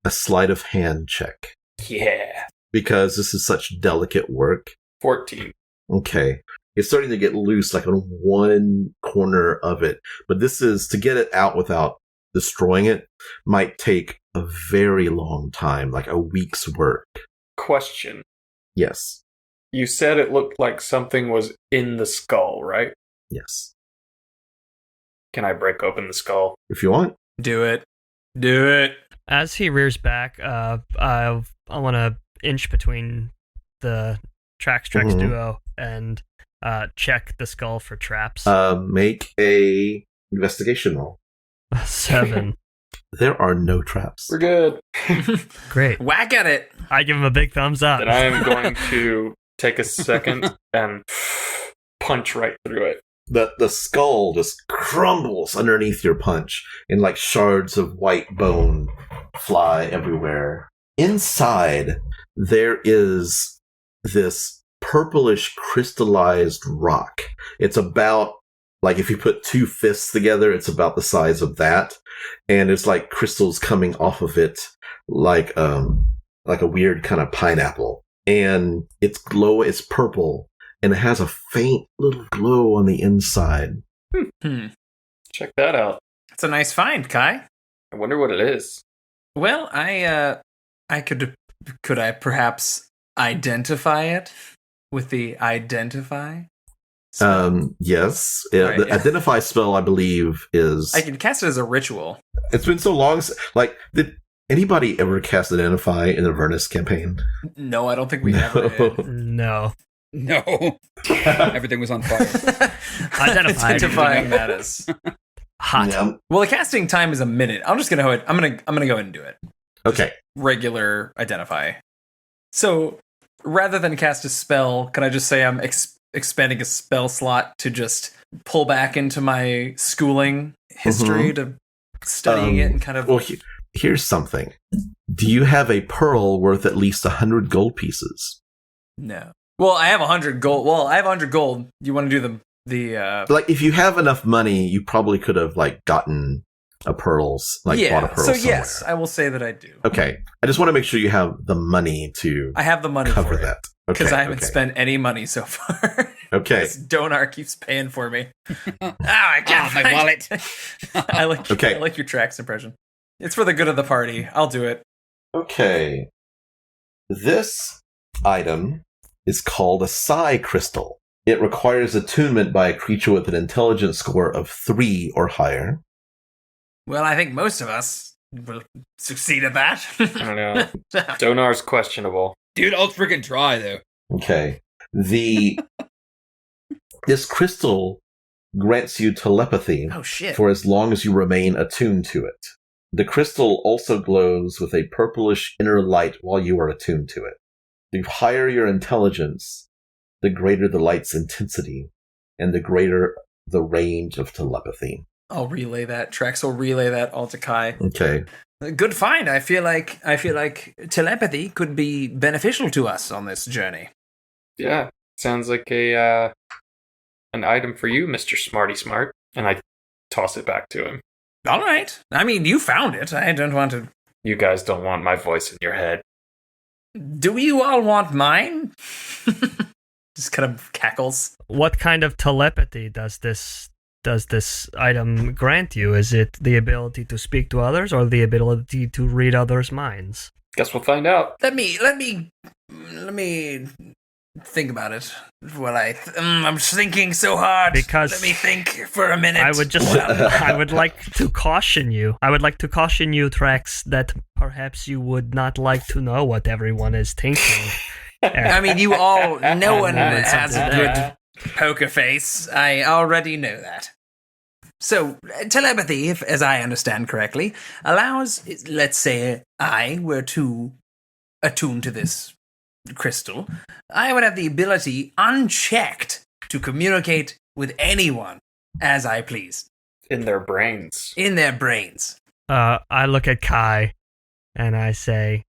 a sleight of hand check, Yeah. because this is such delicate work. 14. Okay. It's starting to get loose, like on one corner of it. But this is, to get it out without destroying it, might take a very long time, like a week's work. Question. Yes. You said it looked like something was in the skull, right? Yes. Can I break open the skull? If you want. Do it. Do it. As he rears back, I want to inch between the Trax Trex Mhm. duo and check the skull for traps. Make a investigation roll. 7. There are no traps. We're good. Great. Whack at it. I give him a big thumbs up. Then I am going to take a second and punch right through it. The skull just crumbles underneath your punch, and like shards of white bone fly everywhere. Inside, there is this purplish crystallized rock. It's about, like, if you put two fists together, it's about the size of that, and it's like crystals coming off of it, like a weird kind of pineapple. And it's purple, and it has a faint little glow on the inside. Check that out. It's a nice find, Kai. I wonder what it is. Well, I could I perhaps identify it with the identify? Yes. Right. The identify spell, I believe, is... I can cast it as a ritual. It's been so long. Did anybody ever cast identify in the Avernus campaign? No, I don't think we ever did. No. No. Everything was on fire. Identifying that as Hot. Yeah. well. The casting time is a minute. I'm just gonna go ahead. I'm gonna go ahead and do it. Okay. Regular identify. So rather than cast a spell, can I just say I'm expanding a spell slot to just pull back into my schooling history to studying it and kind of. Well, here's something. Do you have a pearl worth at least 100 gold pieces? No. Well, I have 100 gold. Well, I have 100 gold. You want to do the Like, if you have enough money, you probably could have, like, gotten a pearls, like, bought a pearl so somewhere. yes, I will say that I do. Okay. I just want to make sure you have the money to I have the money cover for that. because Okay, I haven't spent any money so far. Okay. This Donar keeps paying for me. I can't my find- wallet. I like Okay. I like your Trax impression. It's for the good of the party. I'll do it. Okay. This item is called a psi crystal. It requires attunement by a creature with an intelligence score of 3 or higher. Well, I think most of us will succeed at that. I don't know. Donar's questionable. Dude, I'll freaking try, though. Okay. This crystal grants you telepathy Oh shit. for as long as you remain attuned to it. The crystal also glows with a purplish inner light while you are attuned to it. The higher your intelligence, the greater the light's intensity, and the greater the range of telepathy. I'll relay that. Trax will relay that all to Kai. Okay. Good find. I feel like telepathy could be beneficial to us on this journey. Yeah. Sounds like an item for you, Mr. Smarty Smart. And I toss it back to him. All right. I mean, you found it. I don't want to. You guys don't want my voice in your head. Do you all want mine? Just kind of cackles. What kind of telepathy does this item grant you? Is it the ability to speak to others or the ability to read others' minds? Guess we'll find out. Let me think about it. Well, I'm thinking so hard. Because let me think for a minute. I would like to caution you. I would like to caution you, Trax, that perhaps you would not like to know what everyone is thinking. I mean, no one Moments has a after good poker face. I already know that. So, telepathy, as I understand correctly, allows, let's say I were to attune to this crystal, I would have the ability, unchecked, to communicate with anyone as I please. In their brains. In their brains. I look at Kai and I say,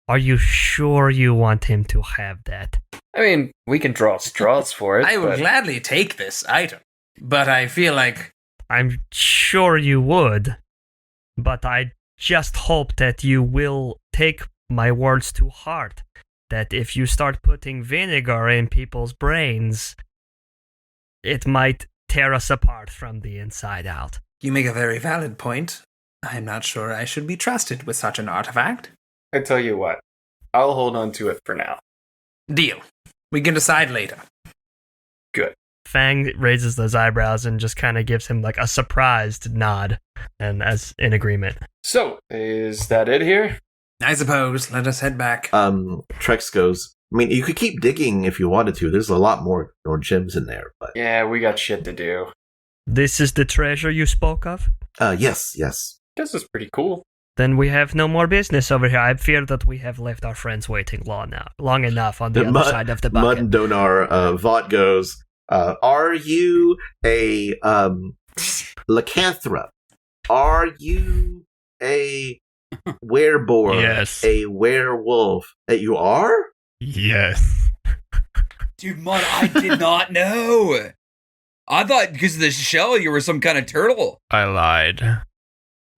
are you sure you want him to have that? I mean, we can draw straws for it. I would but gladly take this item, but I feel like... I'm sure you would, but I just hope that you will take my words to heart, that if you start putting vinegar in people's brains, it might tear us apart from the inside out. You make a very valid point. I'm not sure I should be trusted with such an artifact. I tell you what, I'll hold on to it for now. Deal. We can decide later. Good. Fang raises those eyebrows and just kind of gives him like a surprised nod, and as in agreement. So, is that it here? I suppose. Let us head back. Trex goes, I mean, you could keep digging if you wanted to. There's a lot more gems in there, but... Yeah, we got shit to do. This is the treasure you spoke of? Yes. This is pretty cool. Then we have no more business over here. I fear that we have left our friends waiting long enough on the other side of the bucket. Mud and Donar, Vought goes, are you a lycanthrope? Are you a wereboar? Yes. A werewolf? You are? Yes. Dude, Mud, I did not know. I thought because of the shell you were some kind of turtle. I lied.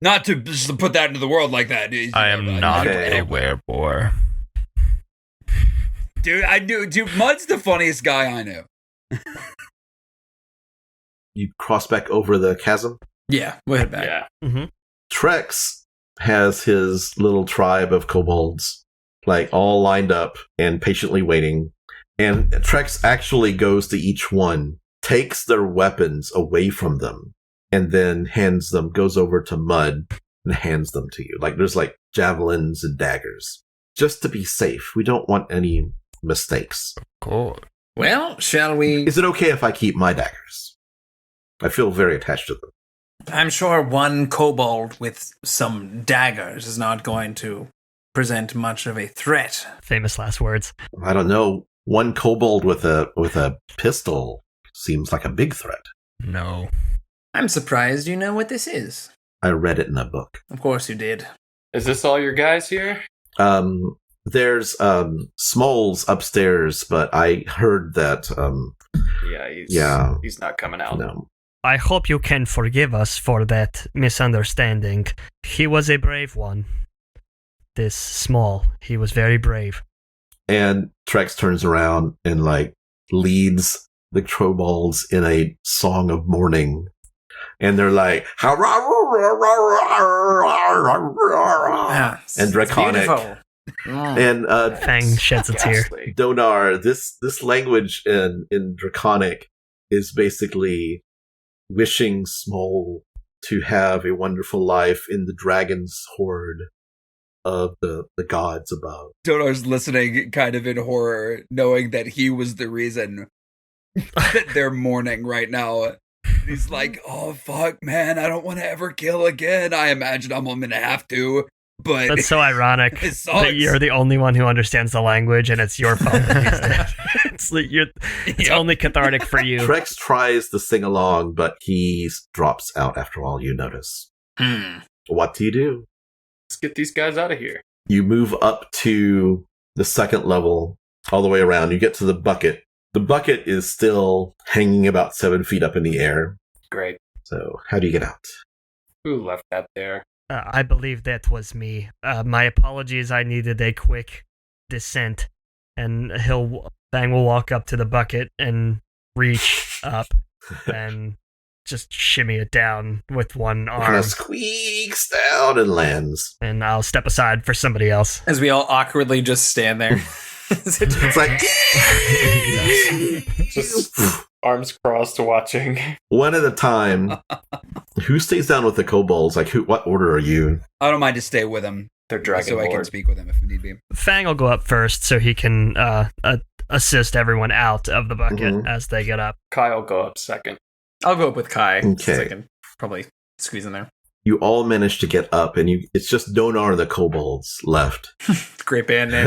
Not to just to put that into the world like that. I am not Okay. a werewolf. Dude, I knew. Dude, Mud's the funniest guy I know. You cross back over the chasm? Yeah, we'll head back. Yeah. Trex has his little tribe of kobolds, like, all lined up and patiently waiting. And Trex actually goes to each one, takes their weapons away from them, and then goes over to Mud and hands them to you. Like, there's like javelins and daggers. Just to be safe. We don't want any mistakes. Cool. Well, shall we... Is it okay if I keep my daggers? I feel very attached to them. I'm sure one kobold with some daggers is not going to present much of a threat. Famous last words. I don't know. One kobold with a pistol seems like a big threat. No. I'm surprised you know what this is. I read it in a book. Of course you did. Is this all your guys here? There's Smoles upstairs, but I heard that He's not coming out. no. I hope you can forgive us for that misunderstanding. He was a brave one. This Small, he was very brave. And Trex turns around and like leads the kobolds in a song of mourning. And they're like, and draconic. Beautiful. And Fang sheds a tear. Ghastly. Donar, this language in draconic is basically wishing Small to have a wonderful life in the dragon's horde of the gods above. Donar's listening kind of in horror, knowing that he was the reason that they're mourning right now. He's like, oh, fuck, man, I don't want to ever kill again. I imagine I'm going to have to, but... That's so ironic It sucks. that you're the only one who understands the language, and it's your fault that he's dead. It's Yep. only cathartic for you. Trex tries to sing along, but he drops out after all, you notice. What do you do? Let's get these guys out of here. You move up to the second level, all the way around. You get to the bucket. The bucket is still hanging about 7 feet up in the air. Great. So, how do you get out? Who left that there? I believe that was me. My apologies, I needed a quick descent. And Fang will walk up to the bucket and reach up and just shimmy it down with one Kind arm. of squeaks down and lands. And I'll step aside for somebody else. As we all awkwardly just stand there. It's like Just arms crossed watching. one at a time. Who stays down with the kobolds? Like, what order are you? I don't mind to stay with him. They're dragon so I can lord. speak with him if need be. Fang will go up first so he can assist everyone out of the bucket Mhm. as they get up. Kyle go up second. I'll go up with Kai. Okay. So I can probably squeeze in there. You all manage to get up, and it's just Donar and the kobolds left. Great band name.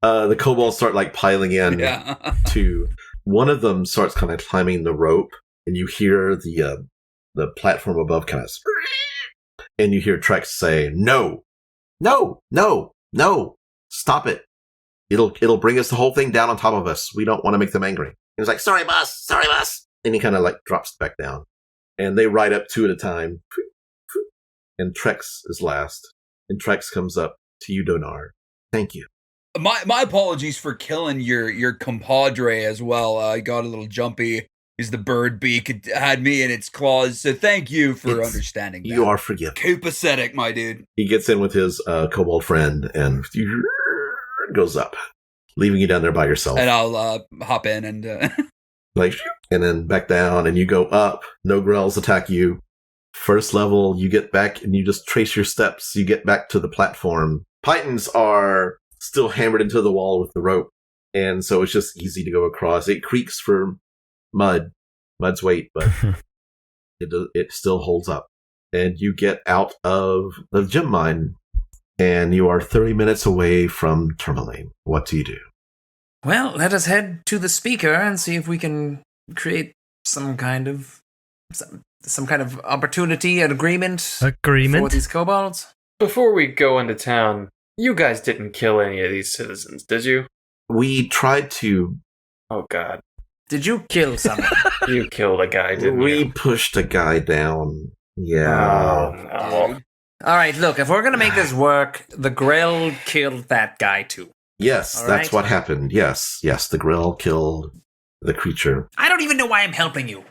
The kobolds start like piling in. Yeah. To one of them starts kind of climbing the rope, and you hear the platform above kind of, and you hear Trex say, "No, no, no, no! Stop it! It'll bring us the whole thing down on top of us. We don't want to make them angry." And he's like, "Sorry, boss. Sorry, boss." And he kind of like drops back down, and they ride up two at a time. And Trex is last, and Trex comes up to you, Donar. Thank you. My apologies for killing your compadre as well. I got a little jumpy. Is the bird beak it had me in its claws? So thank you for understanding that. You are forgiven. copacetic, my dude. He gets in with his kobold friend and goes up, leaving you down there by yourself. And I'll hop in and Like, and then back down, and you go up. No grells attack you. First level, you get back, and you just trace your steps. You get back to the platform. Pythons are still hammered into the wall with the rope, and so it's just easy to go across. It creaks for mud's weight, but it still holds up. And you get out of the gem mine, and you are 30 minutes away from Termalaine. What do you do? Well, let us head to the speaker and see if we can create some kind of opportunity, an agreement for these kobolds. Before we go into town, you guys didn't kill any of these citizens, did you? We tried to. Oh, God. Did you kill someone? You killed a guy, didn't We you? pushed a guy down. Yeah. Oh, no. All right, look, if we're going to make this work, the Grell killed that guy too. Yes, All that's right. what happened. Yes, the grill killed the creature. I don't even know why I'm helping you.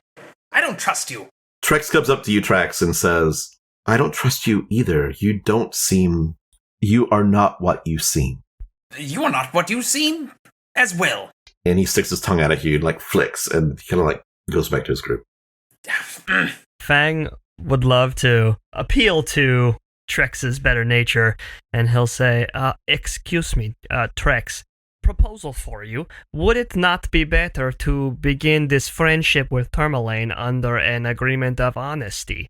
I don't trust you. Trex comes up to you, Trax, and says, "I don't trust you either. You are not what you seem." You are not what you seem as well. And he sticks his tongue out at you and like flicks and kind of like goes back to his group. Fang would love to appeal to Trex's better nature, and he'll say, excuse me, Trex, proposal for you. Would it not be better to begin this friendship with Termalaine under an agreement of honesty?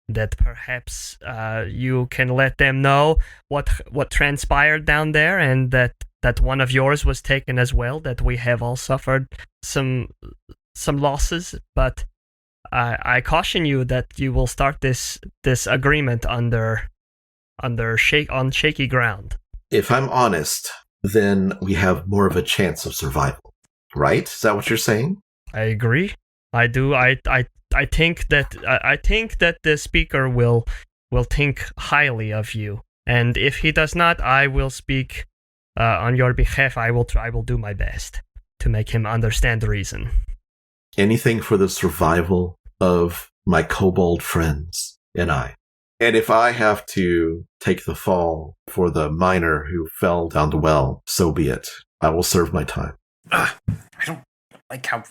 That perhaps you can let them know what transpired down there, and that one of yours was taken as well, that we have all suffered some losses, but I caution you that you will start this agreement on shaky ground. If I'm honest, then we have more of a chance of survival. Right? Is that what you're saying? I agree. I do. I think that the speaker will think highly of you, and if he does not, I will speak on your behalf. I will do my best to make him understand reason. Anything for the survival of my kobold friends and I. And if I have to take the fall for the miner who fell down the well, so be it. I will serve my time. I don't like how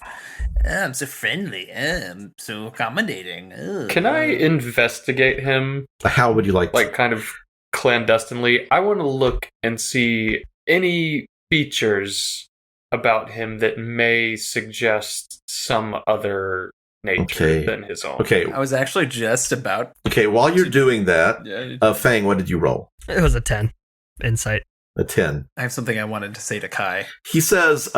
I'm so friendly. I'm so accommodating. Can I investigate him, How would you like to? like, kind of clandestinely? I want to look and see any features about him that may suggest some other nature Okay. than his own. Okay, I was actually just about. while you're doing that, Fang, what did you roll? It was a 10 insight. A 10. I have something I wanted to say to Kai. He says,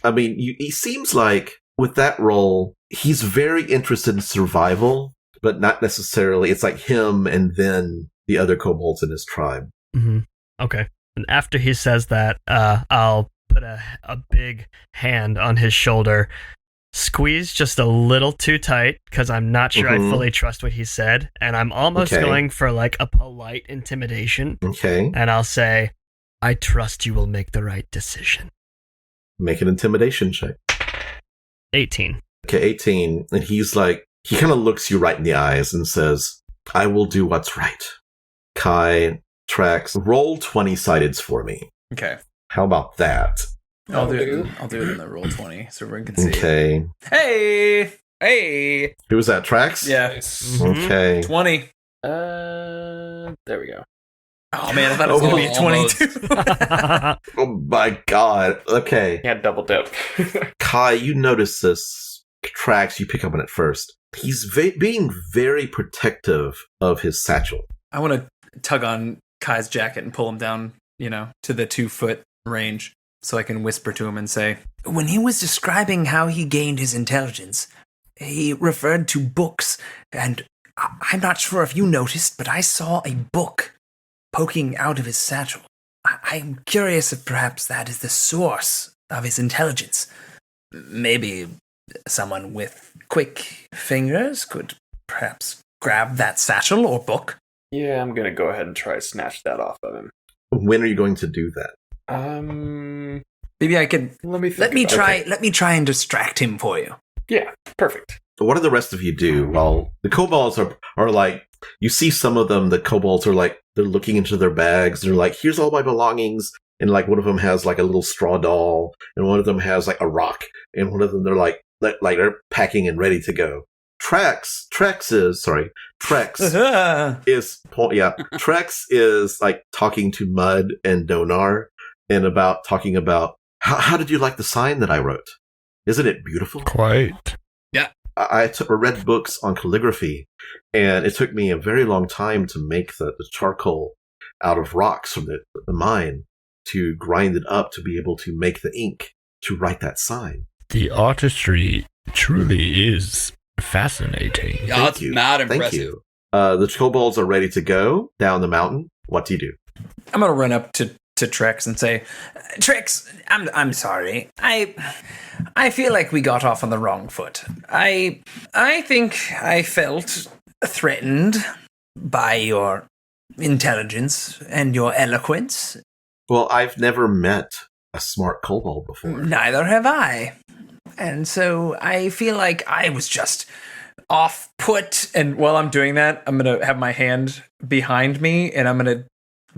he seems like with that role, he's very interested in survival, but not necessarily. It's like him and then the other kobolds in his tribe. Mm-hmm. Okay. And after he says that, I'll put a big hand on his shoulder, squeeze just a little too tight because I'm not sure I fully trust what he said, and I'm almost going for like a polite intimidation. Okay. And I'll say, I trust you will make the right decision. Make an intimidation check. 18. Okay, 18. And he's like, he kind of looks you right in the eyes and says, I will do what's right. Kai, Trax, roll 20 sideds for me. Okay. How about that? I'll do it in the roll 20 so everyone can see. Okay. Hey! Hey, Who was that, Trax? Yeah. Okay. 20. There we go. Oh man, I thought it was going to be Almost. 22. Oh my god. Okay. Yeah, double dip. Kai, you notice this. Trax, you pick up on it first. He's being very protective of his satchel. I want to tug on Kai's jacket and pull him down, to the 2-foot range so I can whisper to him and say, when he was describing how he gained his intelligence, he referred to books, and I'm not sure if you noticed, but I saw a book poking out of his satchel. I'm curious if perhaps that is the source of his intelligence. Maybe someone with quick fingers could perhaps grab that satchel or book. Yeah, I'm gonna go ahead and try to snatch that off of him. When are you going to do that? Maybe I can. Let me think Let me about try. it. Let me try and distract him for you. Yeah, perfect. What do the rest of you do? Well, the kobolds are like, you see some of them, the kobolds are like, they're looking into their bags. They're like, here's all my belongings. And like one of them has like a little straw doll. And one of them has like a rock. And one of them, they're like they're packing and ready to go. Trex is like talking to Mud and Donar and talking about how did you like the sign that I wrote? Isn't it beautiful? Quite. I read books on calligraphy, and it took me a very long time to make the charcoal out of rocks from the mine to grind it up to be able to make the ink to write that sign. The artistry truly is fascinating. yeah, that's mad impressive. Thank you. The kobolds are ready to go down the mountain. What do you do? I'm gonna run up to Trex and say, Trex, I'm sorry. I feel like we got off on the wrong foot. I think I felt threatened by your intelligence and your eloquence. Well, I've never met a smart kobold before. Neither have I. And so I feel like I was just off put. And while I'm doing that, I'm going to have my hand behind me and I'm going to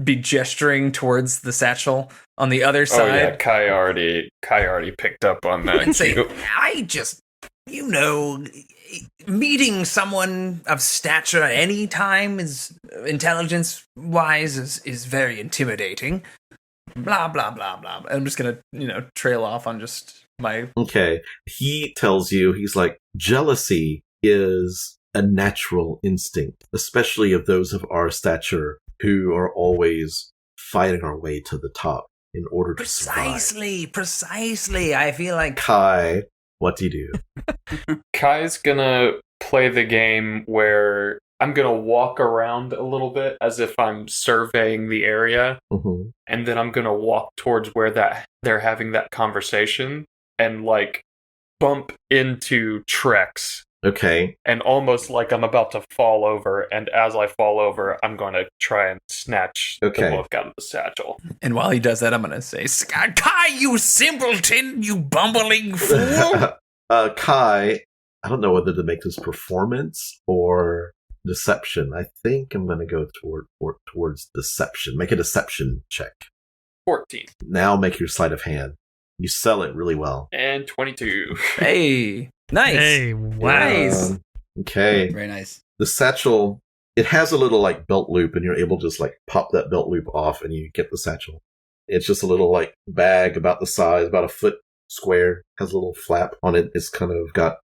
be gesturing towards the satchel on the other side. Oh yeah, Kai already picked up on that. And say, too. I just, meeting someone of stature at any time is intelligence-wise is very intimidating. Blah, blah, blah, blah. I'm just going to, trail off on just my... Okay. He tells you, he's like, jealousy is a natural instinct, especially of those of our stature who are always fighting our way to the top in order to survive. Precisely. I feel like... Kai, what do you do? Kai's gonna play the game where I'm gonna walk around a little bit as if I'm surveying the area, Mm-hmm. and then I'm gonna walk towards where they're having that conversation and like bump into Trex. Okay. And almost like I'm about to fall over, and as I fall over, I'm going to try and snatch the book out of the satchel. And while he does that, I'm going to say, Kai, you simpleton, you bumbling fool! Kai, I don't know whether to make this performance or deception. I think I'm going to go towards deception. Make a deception check. 14. Now make your sleight of hand. You sell it really well. And 22. Hey, nice. Hey, wow. Nice. Okay. Very nice. The satchel, it has a little like belt loop, and you're able to just like pop that belt loop off, and you get the satchel. It's just a little like bag about the size, about a foot square. Has a little flap on it. It's kind of got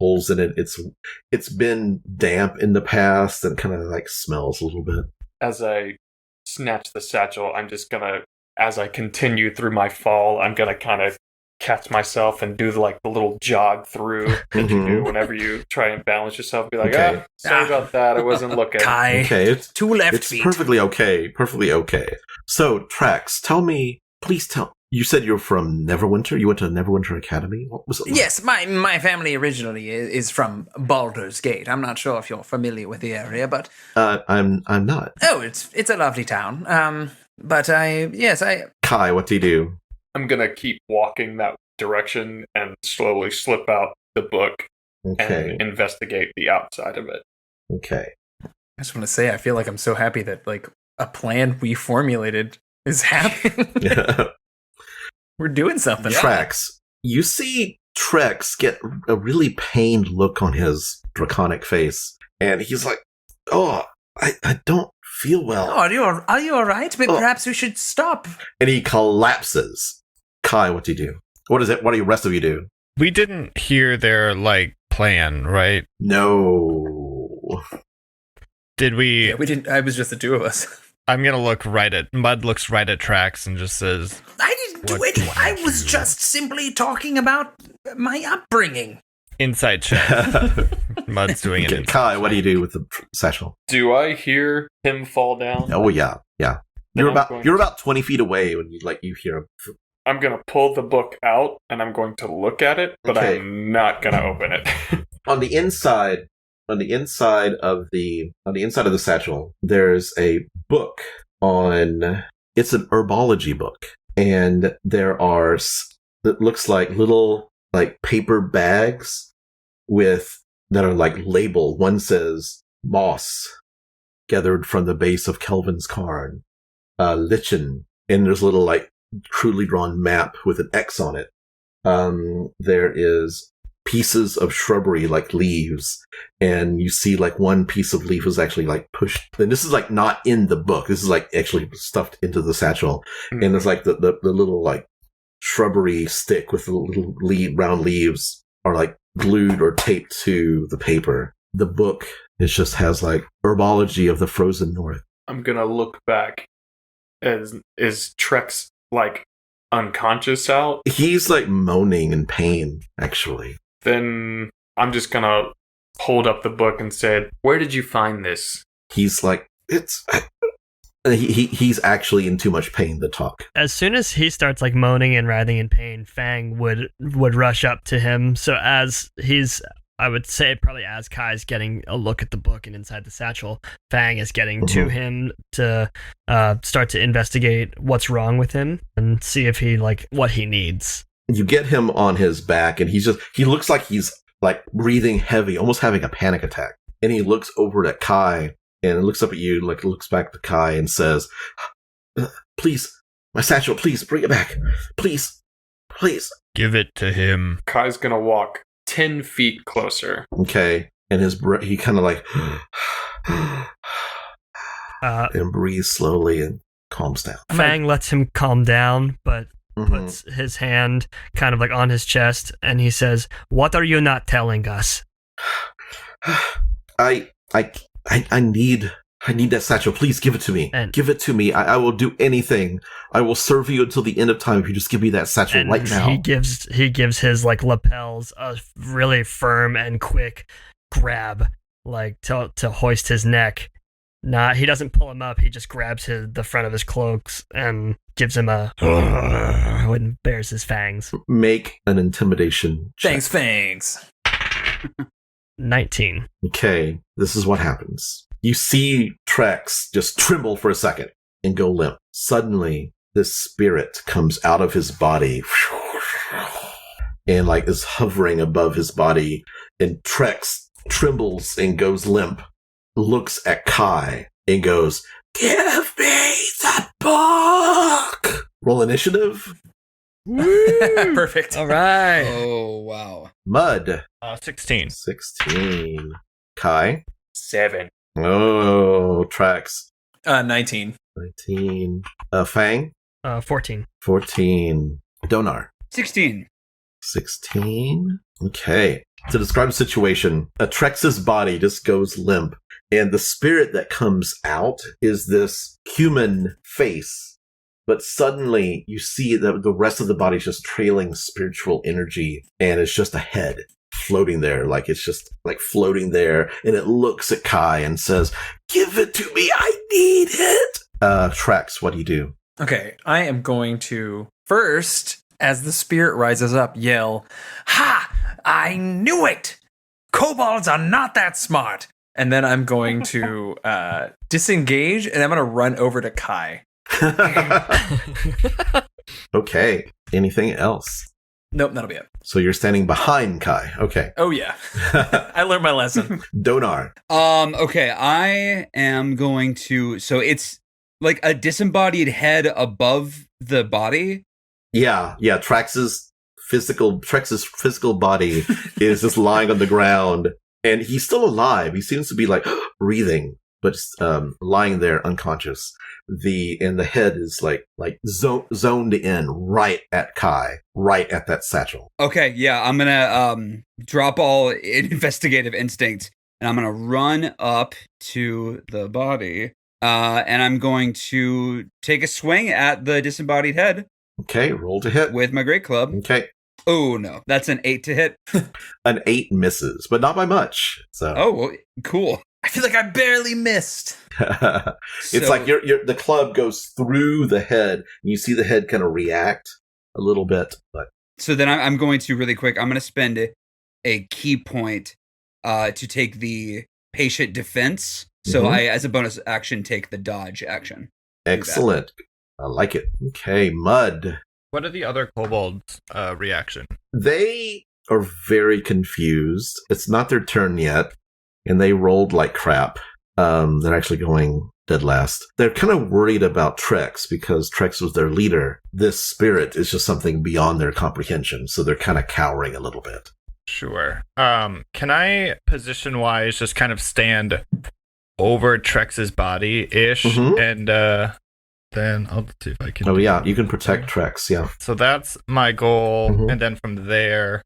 holes in it. It's been damp in the past and kind of like smells a little bit. As I snatch the satchel, I'm just gonna, as I continue through my fall, I'm gonna kind of catch myself and do like the little jog through that you do whenever you try and balance yourself. Be like, Okay. Sorry about that. I wasn't looking. Kai, Okay, it's two left it's feet. perfectly okay. Perfectly okay. So, Trax, please tell. You said you're from Neverwinter. You went to Neverwinter Academy. What was it like? Yes, my family originally is from Baldur's Gate. I'm not sure if you're familiar with the area, but I'm not. oh, it's a lovely town. But Kai, what do you do? I'm gonna keep walking that direction and slowly slip out the book Okay. and investigate the outside of it. Okay. I just want to say I feel like I'm so happy that like a plan we formulated is happening. We're doing something. Yeah. Trax, you see Trex get a really pained look on his draconic face, and he's like, "Oh, I don't feel well." Oh, are you all right? But perhaps we should stop. And he collapses. Kai, what do you do? What is it? What do the rest of you do? We didn't hear their, plan, right? No. Did we... Yeah, we didn't. I was just the two of us. I'm gonna look right at... Mud looks right at Trax and just says... I didn't do What it. did I you was do? just simply talking about my upbringing. Inside check. Mud's doing it. Okay, Kai, what do you do with the satchel? Do I hear him fall down? Oh yeah. Then You're I'm going you're about 20 feet away when you hear him. I'm going to pull the book out and I'm going to look at it, but Okay. I'm not going to open it. On the inside of the satchel, there's a book it's an herbology book, and there are it looks like little paper bags that are labeled. One says moss gathered from the base of Kelvin's Cairn, lichen, and there's a little crudely drawn map with an X on it. There is pieces of shrubbery like leaves, and you see one piece of leaf is actually pushed. And this is not in the book. This is actually stuffed into the satchel. And there's the little shrubbery stick with the little round leaves are glued or taped to the paper. The book just has herbology of the frozen north. I'm going to look back. Is Trex unconscious out? He's moaning in pain, actually. Then I'm just going to hold up the book and say, "Where did you find this?" He's he's actually in too much pain to talk. As soon as he starts moaning and writhing in pain, Fang would rush up to him. So as he's, I would say probably as Kai's getting a look at the book and inside the satchel, Fang is getting to him to start to investigate what's wrong with him and see if he what he needs. You get him on his back, and he looks like he's breathing heavy, almost having a panic attack. And he looks over at Kai and looks up at you, looks back to Kai and says, "Please, my satchel, please bring it back. Please, please." Give it to him. Kai's going to walk 10 feet closer. Okay. And he kind of and breathes slowly and calms down. Fang lets him calm down, but puts his hand kind of on his chest, and he says, "What are you not telling us?" I need that satchel. Please give it to me. Give it to me. I will do anything. I will serve you until the end of time if you just give me that satchel right now. He gives his lapels a really firm and quick grab, to hoist his neck. He doesn't pull him up. He just grabs the front of his cloaks and gives him a and bares his fangs. Make an intimidation check. Fangs. 19. Okay, this is what happens. You see Trex just tremble for a second and go limp. Suddenly, this spirit comes out of his body and is hovering above his body. And Trex trembles and goes limp, looks at Kai and goes, "Give me the book!" Roll initiative. Perfect. All right. Oh, wow. Mud. 16. 16. Kai. 7. Oh, Trax. 19. 19. Fang. 14. 14. Donar. 16. 16. Okay. To describe the situation, Trex's body just goes limp, and the spirit that comes out is this human face. But suddenly, you see that the rest of the body is just trailing spiritual energy, and it's just a head floating there, it's just floating there, and it looks at Kai and says, "Give it to me, I need it." Trax, what do you do? Okay, I am going to first, as the spirit rises up, yell, "Ha! I knew it! Kobolds are not that smart!" And then I'm going to disengage, and I'm going to run over to Kai. Okay. Anything else? Nope, that'll be it. So you're standing behind Kai. Okay. Oh, yeah. I learned my lesson. Donar. Okay, I am going to... So it's a disembodied head above the body, Yeah. Trax's physical body is just lying on the ground, and he's still alive. He seems to be like breathing, but lying there unconscious. And the head is like zoned in right at Kai, right at that satchel. Okay, yeah, I'm gonna drop all investigative instinct, and I'm gonna run up to the body, and I'm going to take a swing at the disembodied head. Okay, roll to hit with my great club. Okay. Oh no, that's an 8 to hit. An 8 misses, but not by much. So. Oh, well, cool. I feel like I barely missed. It's like the club goes through the head, and you see the head kind of react a little bit. But so then I'm going to really quick. I'm going to spend a key point to take the patient defense. So I, as a bonus action, take the dodge action. Excellent. I like it. Okay, Mud. What are the other kobolds' reaction? They are very confused. It's not their turn yet, and they rolled like crap. They're actually going dead last. They're kind of worried about Trex because Trex was their leader. This spirit is just something beyond their comprehension, so they're kind of cowering a little bit. Sure. Can I, position-wise, just kind of stand over Trex's body-ish, and then I'll see if I can... Oh, yeah, you can protect Trex, yeah. So that's my goal, and then from there,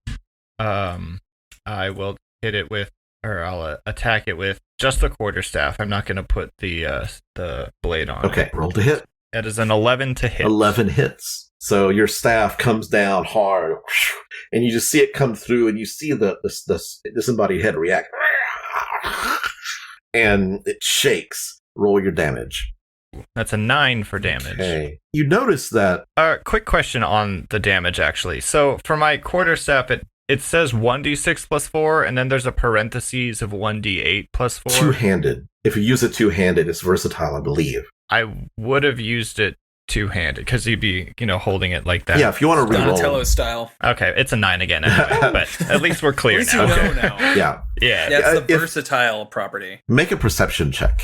I will hit it with, or I'll attack it with just the quarterstaff. I'm not going to put the blade on. Okay, roll to hit. That is an 11 to hit. 11 hits. So your staff comes down hard, and you just see it come through, and you see the disembodied head react, and it shakes. Roll your damage. That's a 9 for damage. Okay. You notice that... Quick question on the damage, actually. So for my quarterstaff, it says 1d6 plus 4, and then there's a parentheses of 1d8 plus 4. Two-handed. If you use it two-handed, it's versatile, I believe. I would have used it two-handed, because you'd be, holding it like that. Yeah, if you want to reroll. Donatello style. Okay, it's a 9 again anyway, but at least we're clear now. At least you know now. Yeah. That's the versatile property. Make a perception check.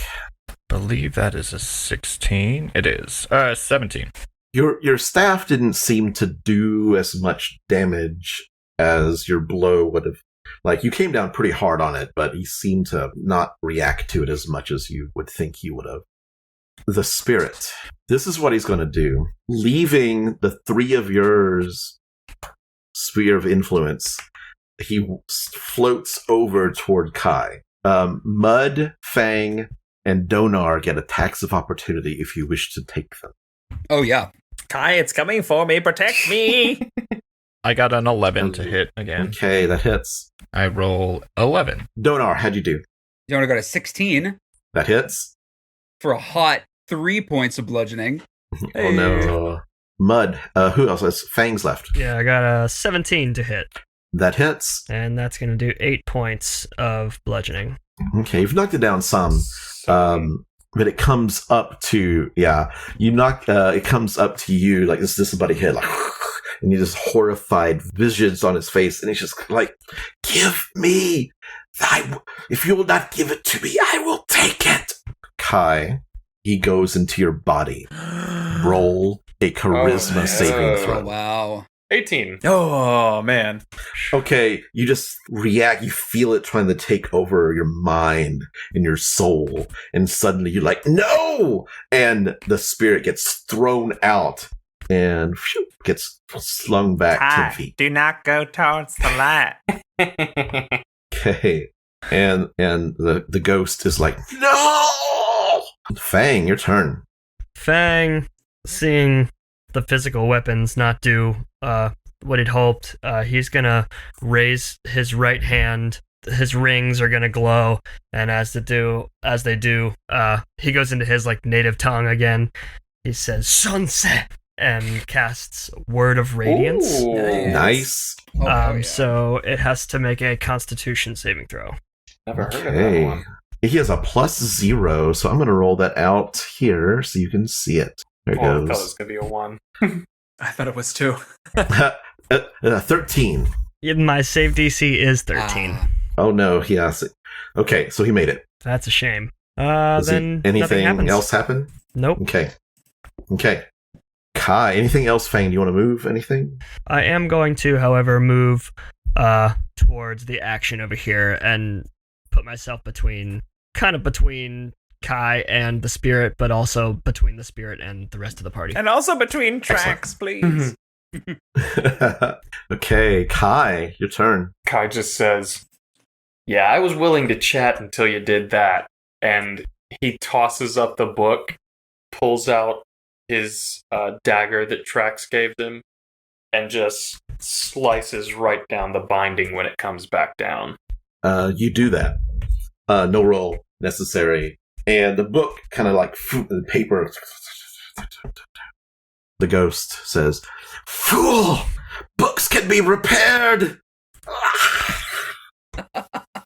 Believe that is a 16. It is 17. Your staff didn't seem to do as much damage as your blow would have. Like, you came down pretty hard on it, but he seemed to not react to it as much as you would think he would have. The spirit. This is what he's going to do. Leaving the three of yours sphere of influence, he floats over toward Kai. Mud, Fang, and Donar get attacks of opportunity if you wish to take them. Oh, yeah. Kai, it's coming for me. Protect me. I got an 11 to hit again. Okay, that hits. I roll 11. Donar, how'd you do? Donar got a 16. That hits. For a hot 3 points of bludgeoning. Oh, no. Mud, who else has Fangs left? Yeah, I got a 17 to hit. That hits. And that's going to do 8 points of bludgeoning. Okay, you've knocked it down some. But it comes up to, it comes up to you, like this disembodied head, like, and you just horrified visions on his face, and he's just like, give me, if you will not give it to me, I will take it. Kai, he goes into your body. Roll a charisma saving throw. Oh, wow. 18. Oh, man. Okay, you just react. You feel it trying to take over your mind and your soul. And suddenly you're like, no! And the spirit gets thrown out and gets slung back 10 feet. Do not go towards the light. Okay. And the ghost is like, no! Fang, your turn. Fang, seeing the physical weapons not do what he'd hoped, he's gonna raise his right hand. His rings are gonna glow, and as they do, he goes into his native tongue again. He says "Sunset" and casts Word of Radiance. Ooh, nice. So it has to make a Constitution saving throw. Never heard of that one. He has a +0, so I'm going to roll that out here so you can see it. There it I thought it goes. was going to be a 1. I thought it was 2. 13. Yeah, my save DC is 13. Oh no, he has it. Okay, so he made it. That's a shame. Does Then nothing anything happens. else happen? Nope. Okay. Kai, anything else, Fang? Do you want to move anything? I am going to, however, move towards the action over here and put myself between Kai and the spirit, but also between the spirit and the rest of the party. And also between tracks, please. Okay, Kai, your turn. Kai just says, "Yeah, I was willing to chat until you did that." And he tosses up the book, pulls out his dagger that Trax gave him, and just slices right down the binding when it comes back down. You do that. No roll necessary. And the book kind of like the paper. The ghost says, "Fool! Books can be repaired!"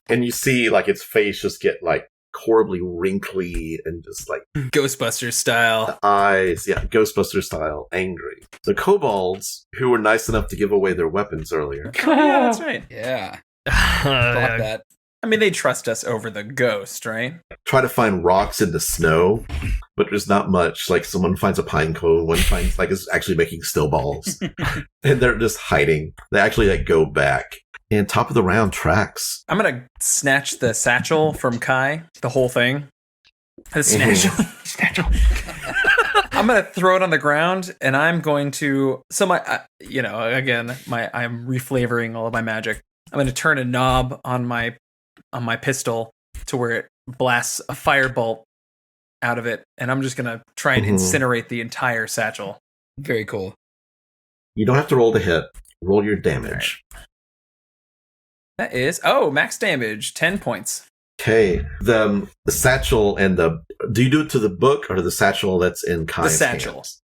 And you see like its face just get like horribly wrinkly and just like Ghostbusters style. eyes, yeah, Ghostbuster style, angry. The kobolds, who were nice enough to give away their weapons earlier, Yeah, that's right. Yeah. Thought that. I mean, they trust us over the ghost, right? try to find rocks in the snow, but there's not much. Like someone finds a pine cone, one finds like is actually making snowballs, and they're just hiding. They actually like go back. And top of the round, Trax. I'm gonna snatch the satchel from Kai, the whole thing. Satchel. I'm gonna throw it on the ground, and I'm going to. So I'm reflavoring all of my magic. I'm gonna turn a knob on my pistol to where it blasts a firebolt out of it, and I'm just gonna try and incinerate the entire satchel. Very cool. You don't have to roll to hit. Roll your damage. That is max damage, 10 points. Okay. The satchel and do you do it to the book or to the satchel that's in Kai's The satchel. hands?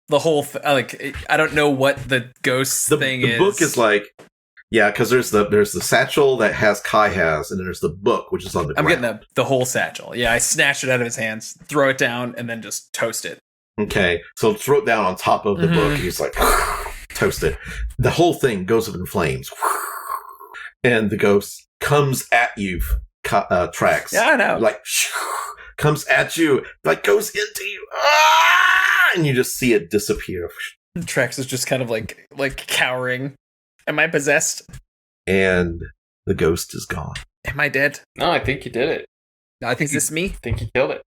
The whole I don't know what the ghost thing is. The book is like, yeah, because there's the satchel that Kai has, and then there's the book which is on the ground. I'm getting the whole satchel. Yeah, I snatch it out of his hands, throw it down, and then just toast it. Okay, so throw it down on top of the book, and he's like, toast it. The whole thing goes up in flames, and the ghost comes at you, Trax. Yeah, I know. Like, comes at you, like goes into you, and you just see it disappear. Trax is just kind of like cowering. Am I possessed? And the ghost is gone. Am I dead? No, I think you did it. I think Is this me? I think you killed it.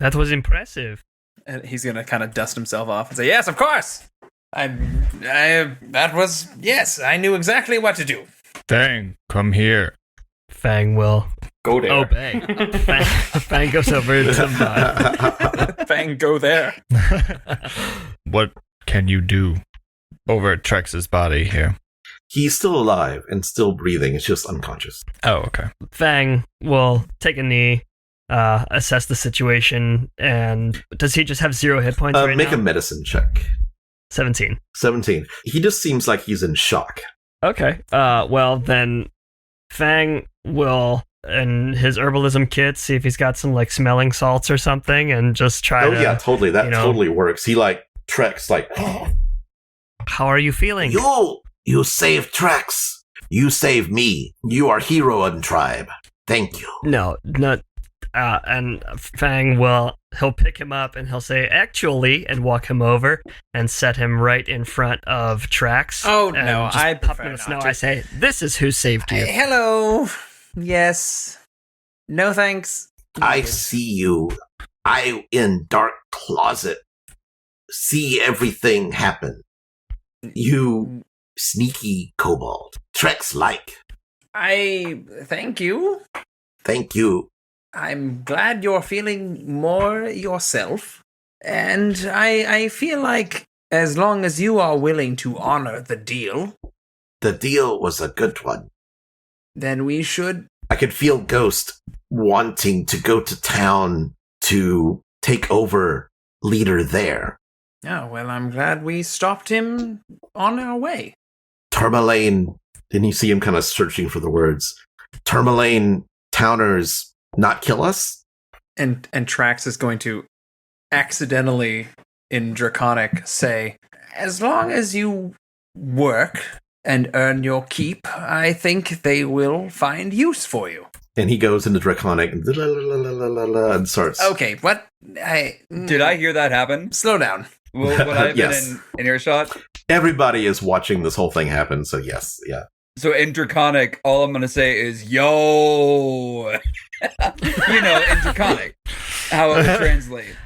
That was impressive. And he's gonna kind of dust himself off and say, "Yes, of course. I knew exactly what to do." Fang, come here. Fang will Go there. obey. Fang goes over to Mod. Fang, go there. What can you do over at Trex's body here? He's still alive and still breathing. It's just unconscious. Oh, okay. Fang will take a knee, assess the situation, and does he just have 0 hit points right Make now? a medicine check. 17. 17. He just seems like he's in shock. Okay. Well, then Fang will, in his herbalism kit, see if he's got some, like, smelling salts or something, and just try to... Yeah, totally. That totally works. He, like, Trex, like... How are you feeling? You saved Trex. You saved me. You are hero and tribe. Thank you. No, not... and Fang he'll pick him up and he'll say, actually, and walk him over and set him right in front of Trax. Oh, and no, just I pop prefer him in the not snow. to. I say, this is who saved you. Hello. Yes. No thanks. I see you. I, in dark closet, see everything happen. You sneaky kobold. Trex like. I thank you. Thank you. I'm glad you're feeling more yourself. And I feel like as long as you are willing to honor the deal, The deal was a good one. then we should. I could feel Ghost wanting to go to town to take over leader there. Oh, well, I'm glad we stopped him on our way. Termalaine, didn't you see him kind of searching for the words? Termalaine towners not kill us? And Trax is going to accidentally, in Draconic, say, as long as you work and earn your keep, I think they will find use for you. And he goes into Draconic and starts. Okay, what? Did I hear that happen? Slow down. Would I have Yes. been in earshot? Everybody is watching this whole thing happen, so yes, yeah. So in Draconic, all I'm gonna say is "Yo," in Draconic, how it would translate.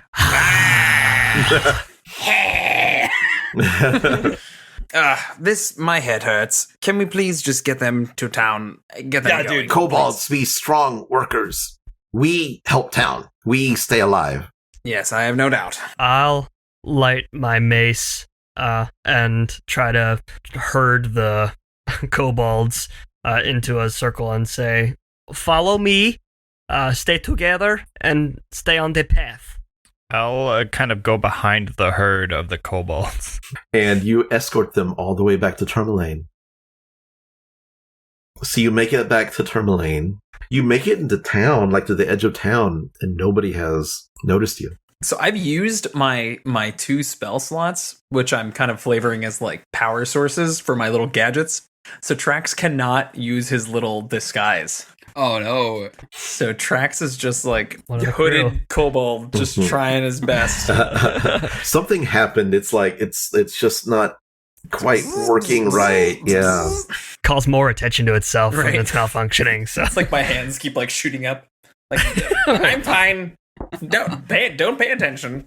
My head hurts. Can we please just get them to town? Get them Yeah, going? dude. Kobolds be strong workers. We help town. We stay alive. Yes, I have no doubt. I'll light my mace and try to herd the kobolds into a circle and say, "Follow me, stay together, and stay on the path." I'll kind of go behind the herd of the kobolds. And you escort them all the way back to Termalaine. So you make it back to Termalaine. You make it into town, like to the edge of town, and nobody has noticed you. So I've used my 2 spell slots, which I'm kind of flavoring as like power sources for my little gadgets. So Trax cannot use his little disguise. Oh no! So Trax is just like One of the crew. hooded kobold, just trying his best. Something happened. It's like it's just not quite working right. Yeah. Calls more attention to itself Right. when it's malfunctioning. So It's like my hands keep like shooting up. Like I'm fine. Don't pay attention.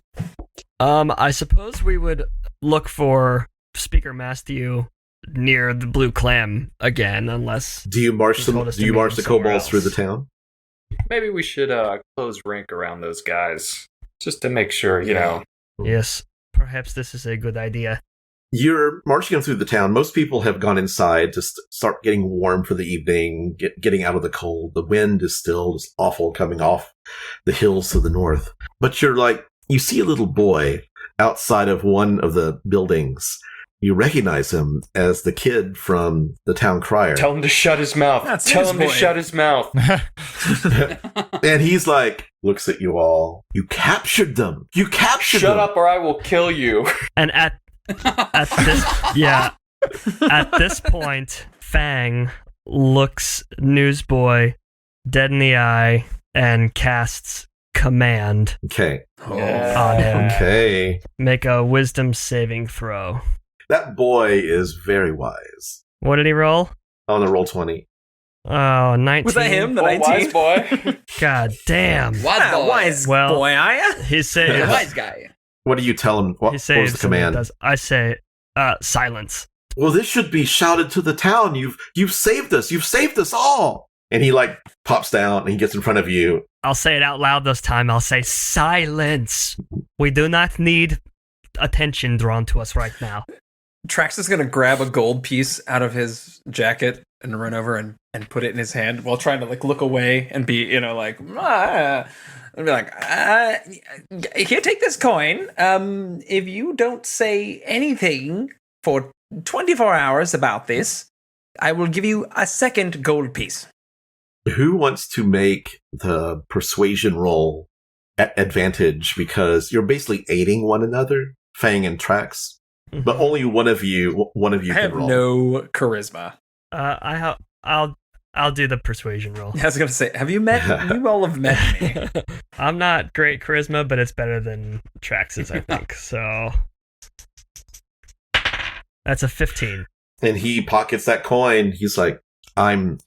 I suppose we would look for Speaker Matthew near the Blue Clam again, unless Do you march He them? told us Do to you meet march him the somewhere kobolds else. through the town? Maybe we should close rank around those guys just to make sure, you know. yes, perhaps this is a good idea. You're marching them through the town. Most people have gone inside to start getting warm for the evening, getting out of the cold. The wind is still just awful coming off the hills to the north. But you see a little boy outside of one of the buildings. You recognize him as the kid from the town crier. Tell him to shut his mouth. That's Tell his him boy. to shut his mouth. And he's like, looks at you all. You captured them. You captured them. Shut up or I will kill you. And at this point, Fang looks Newsboy dead in the eye and casts command Okay. on him. Okay. Make a wisdom saving throw. That boy is very wise. What did he roll? On a roll 20. Oh, 19. Was that him? The Oh, 19? wise boy. God damn. Wise boy. Wise Well- boy, are ya? He The saves. wise guy. What do you tell him? What He was saves. the command? and I say, silence. Well, this should be shouted to the town. You've saved us. You've saved us all. And he pops down and he gets in front of you. I'll say it out loud this time. I'll say, silence. We do not need attention drawn to us right now. Trax is gonna grab a gold piece out of his jacket and run over and put it in his hand while trying to look away and be and be like, here, take this coin. If you don't say anything for 24 hours about this, I will give you a second gold piece. Who wants to make the persuasion roll at advantage because you're basically aiding one another, Fang and Trax, but only one of you I can have roll. no charisma. I'll do the persuasion roll. I was gonna say, have you met? You all have met me. I'm not great charisma, but it's better than Trax's, I think. So that's a 15. And he pockets that coin. He's like, I'm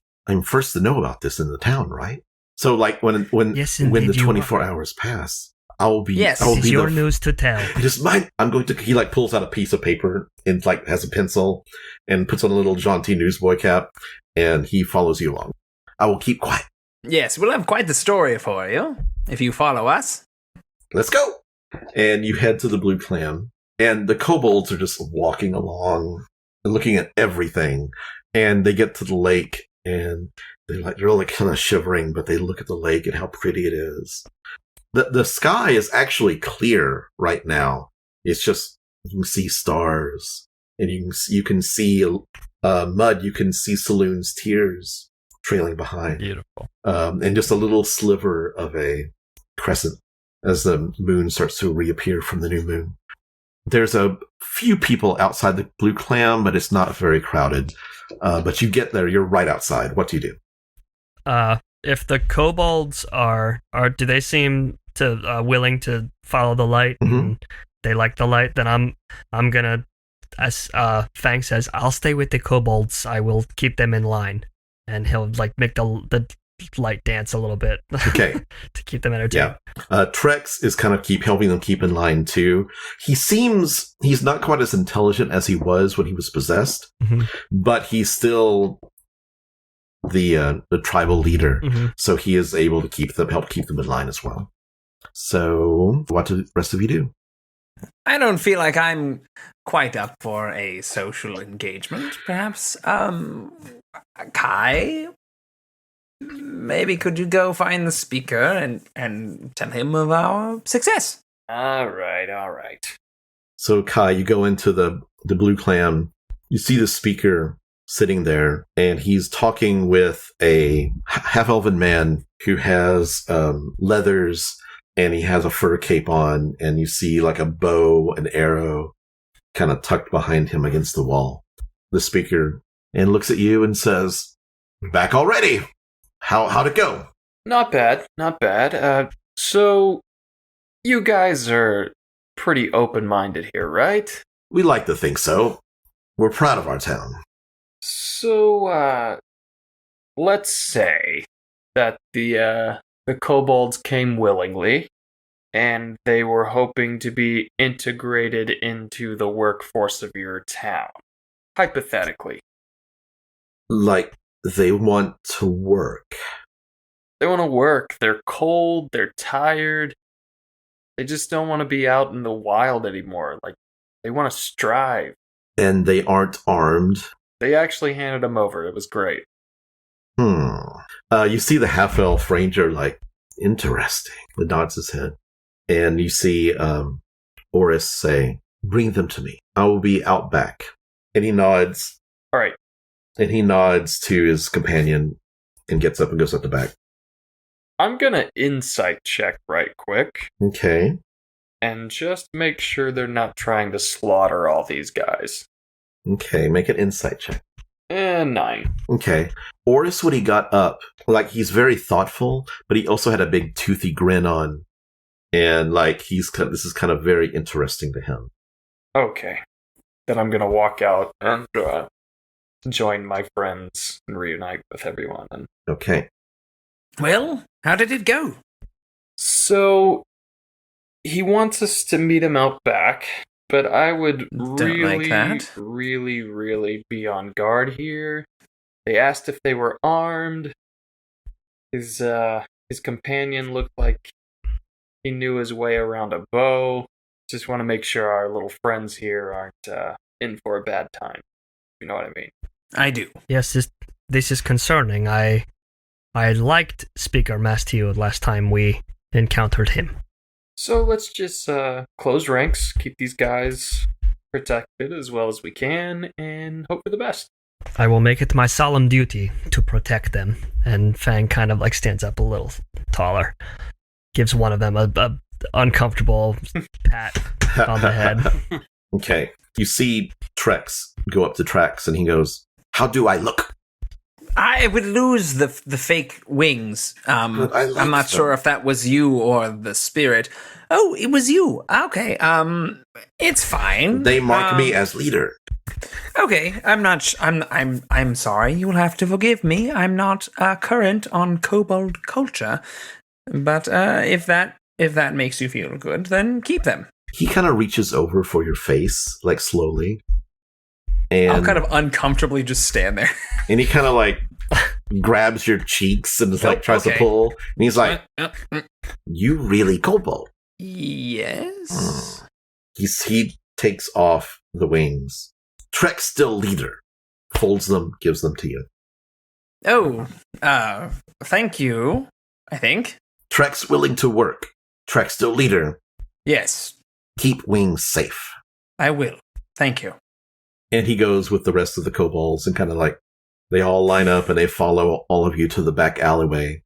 first to know about this in the town, right? So when Yes, when the indeed you 24 are. hours pass, I'll be Yes. I'll It's be your the news to tell. Just mine. I'm going to. He pulls out a piece of paper and has a pencil and puts on a little jaunty newsboy cap, and he follows you along. I will keep quiet. Yes, we'll have quite the story for you if you follow us. Let's go. And you head to the Blue Clam, and the kobolds are just walking along, and looking at everything. And they get to the lake, and they're kind of shivering, but they look at the lake and how pretty it is. The sky is actually clear right now. It's just you can see stars, and you can see mud. You can see Saloon's tears trailing behind, Beautiful. and just a little sliver of a crescent as the moon starts to reappear from the new moon. There's a few people outside the Blue Clam, but it's not very crowded. But you get there, you're right outside. What do you do? If the kobolds are do they seem to willing to follow the light Mhm. they like the light, then I'm gonna, as Fang says, I'll stay with the kobolds. I will keep them in line, and he'll like make the light dance a little bit. Okay. To keep them entertained. Yeah. Trex is kind of helping them keep in line too. He's not quite as intelligent as he was when he was possessed, but he's still the tribal leader, so he is able to help keep them in line as well. So, what do the rest of you do? I don't feel like I'm quite up for a social engagement, perhaps. Kai, maybe could you go find the speaker and tell him of our success? All right. So, Kai, you go into the Blue Clan. You see the speaker sitting there, and he's talking with a half-elven man who has leathers, and he has a fur cape on, and you see like a bow and arrow kind of tucked behind him against the wall. The speaker and looks at you and says, "Back already? How'd it go?" Not bad. So, you guys are pretty open-minded here, right? We like to think so. We're proud of our town. So, let's say that the kobolds came willingly, and they were hoping to be integrated into the workforce of your town. Hypothetically. Like, they want to work. They want to work. They're cold, they're tired. They just don't want to be out in the wild anymore. Like, they want to strive. And they aren't armed. They actually handed them over. It was great. You see the half-elf ranger, like, interesting. He nods his head. And you see Oris say, "Bring them to me. I will be out back." And he nods. All right. And he nods to his companion and gets up and goes up the back. I'm going to insight check right quick. Okay. And just make sure they're not trying to slaughter all these guys. Okay, make an insight check. 9. Okay. Oris, when he got up, like, he's very thoughtful, but he also had a big toothy grin on. And, like, this is kind of very interesting to him. Okay. Then I'm going to walk out and join my friends and reunite with everyone. And Okay. Well, how did it go? so, he wants us to meet him out back, but I would Don't really, like that. really, really be on guard here. They asked if they were armed. His companion looked like he knew his way around a bow. Just want to make sure our little friends here aren't in for a bad time. You know what I mean? I do. Yes, this is concerning. I liked Speaker Mastio last time we encountered him. So let's just close ranks, keep these guys protected as well as we can, and hope for the best. I will make it my solemn duty to protect them. And Fang kind of like stands up a little taller, gives one of them a uncomfortable pat on the head. Okay. You see Trex go up to Trax, and he goes, "How do I look?" I would lose the fake wings. I like I'm not them. sure if that was you or the spirit. Oh, it was you. Okay. It's fine. They mark me as leader. Okay. I'm sorry. You will have to forgive me. I'm not current on kobold culture. But if that makes you feel good, then keep them. He kind of reaches over for your face, like slowly. And I'll kind of uncomfortably just stand there. And he kind of like grabs your cheeks and like tries to Okay. pull. And he's like, "You really kobold?" Yes. He takes off the wings. Trex still leader. Folds them, gives them to you. Oh, thank you, I think. Trex willing to work. Trex still leader. Yes, Keep wings safe. I will. Thank you. And he goes with the rest of the kobolds and kind of like, they all line up and they follow all of you to the back alleyway.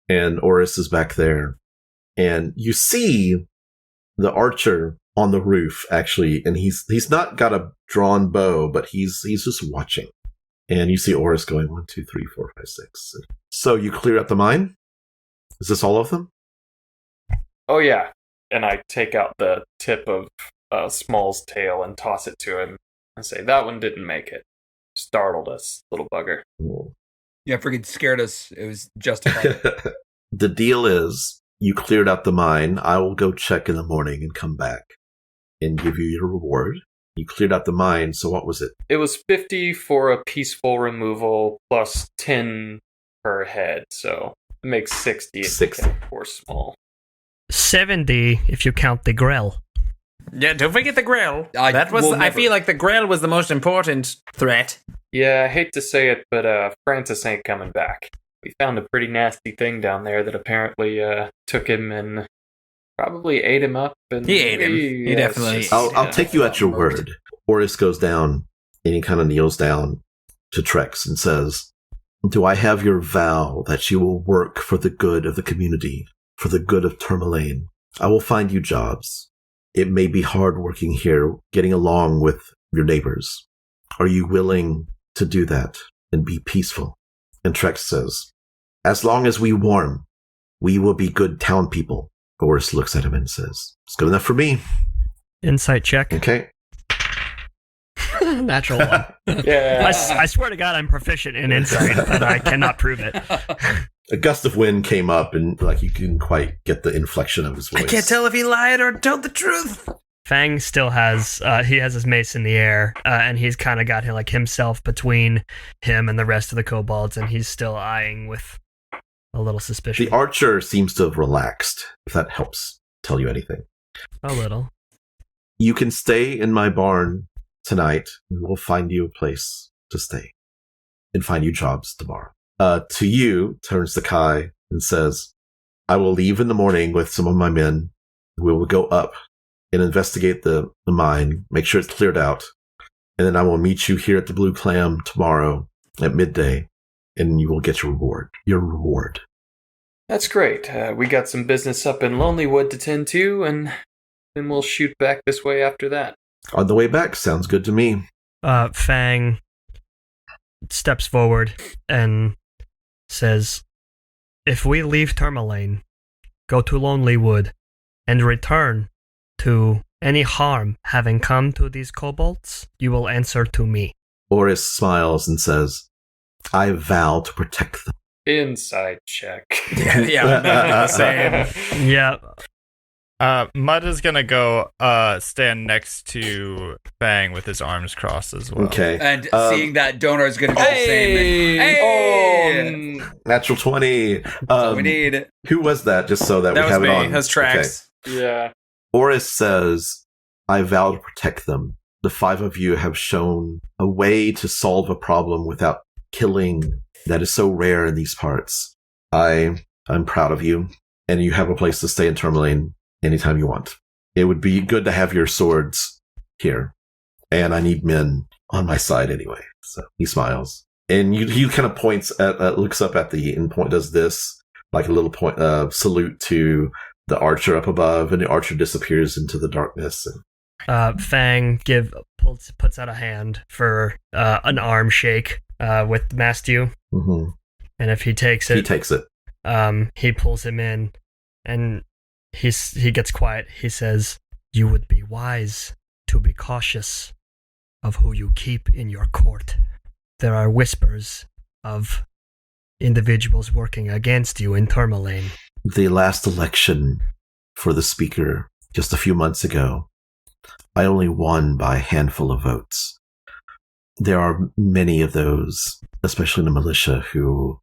And Oris is back there. And you see the archer on the roof, actually, and he's not got a drawn bow, but he's just watching. And you see Oris going 1, 2, 3, 4, 5, 6. So you clear up the mine? Is this all of them? Oh yeah. And I take out the tip of Small's tail and toss it to him and say, "That one didn't make it. Startled us, little bugger." Yeah, freaking scared us. It was justified. The deal is, you cleared out the mine. I will go check in the morning and come back and give you your reward. You cleared out the mine, so what was it? It was 50 for a peaceful removal plus 10 per head, so it makes 60 if you 60. count for Small. 70 if you count the grill. Yeah, don't forget the grill. I I feel like the grill was the most important threat. Yeah, I hate to say it, but Francis ain't coming back. We found a pretty nasty thing down there that apparently took him and probably ate him up. And He ate him. He definitely it's ate just, I'll take you at your word. Oris goes down and he kind of kneels down to Trex and says, "Do I have your vow that you will work for the good of the community, for the good of Termalaine? I will find you jobs. It may be hard working here, getting along with your neighbors. Are you willing to do that and be peaceful?" And Trex says, "As long as we warm, we will be good town people." Oris looks at him and says, "It's good enough for me." Insight check. Okay. Natural one. Yeah. I swear to God, I'm proficient in insight, but I cannot prove it. A gust of wind came up and you couldn't quite get the inflection of his voice. I can't tell if he lied or told the truth. Fang still has he has his mace in the air, and he's kind of got himself between him and the rest of the kobolds, and he's still eyeing with a little suspicion. The archer seems to have relaxed, if that helps tell you anything. A little. You can stay in my barn tonight. We will find you a place to stay and find you jobs tomorrow. To you, turns to Kai and says, "I will leave in the morning with some of my men. We will go up and investigate the mine, make sure it's cleared out. And then I will meet you here at the Blue Clam tomorrow at midday, and you will get your reward. Your reward." That's great. We got some business up in Lonelywood to tend to, and then we'll shoot back this way after that. On the way back, sounds good to me. Fang steps forward and says, "If we leave Termalaine, go to Lonelywood, and return to any harm having come to these kobolds, you will answer to me." Oris smiles and says, "I vow to protect them." Inside check. Yeah, same. Yeah. Mud is gonna go stand next to Fang with his arms crossed as well. Okay. And seeing that Donar is going to do the same. And, hey! Natural 20. That's what we need. Who was that, just so that, That we was have me. it on? That's Trax. Yeah. Oris says, "I vow to protect them. The 5 of you have shown a way to solve a problem without killing that is so rare in these parts. I'm proud of you, and you have a place to stay in Termalaine anytime you want. It would be good to have your swords here, and I need men on my side anyway." So he smiles, and he kind of points at, looks up at the end point, does this like a little point salute to the archer up above, and the archer disappears into the darkness. And Fang puts out a hand for an arm shake with Mastu, mm-hmm. and if he takes it, he pulls him in, and he gets quiet. He says, "You would be wise to be cautious of who you keep in your court. There are whispers of individuals working against you in Termalaine." The last election for the speaker just a few months ago, I only won by a handful of votes. There are many of those, especially in the militia, who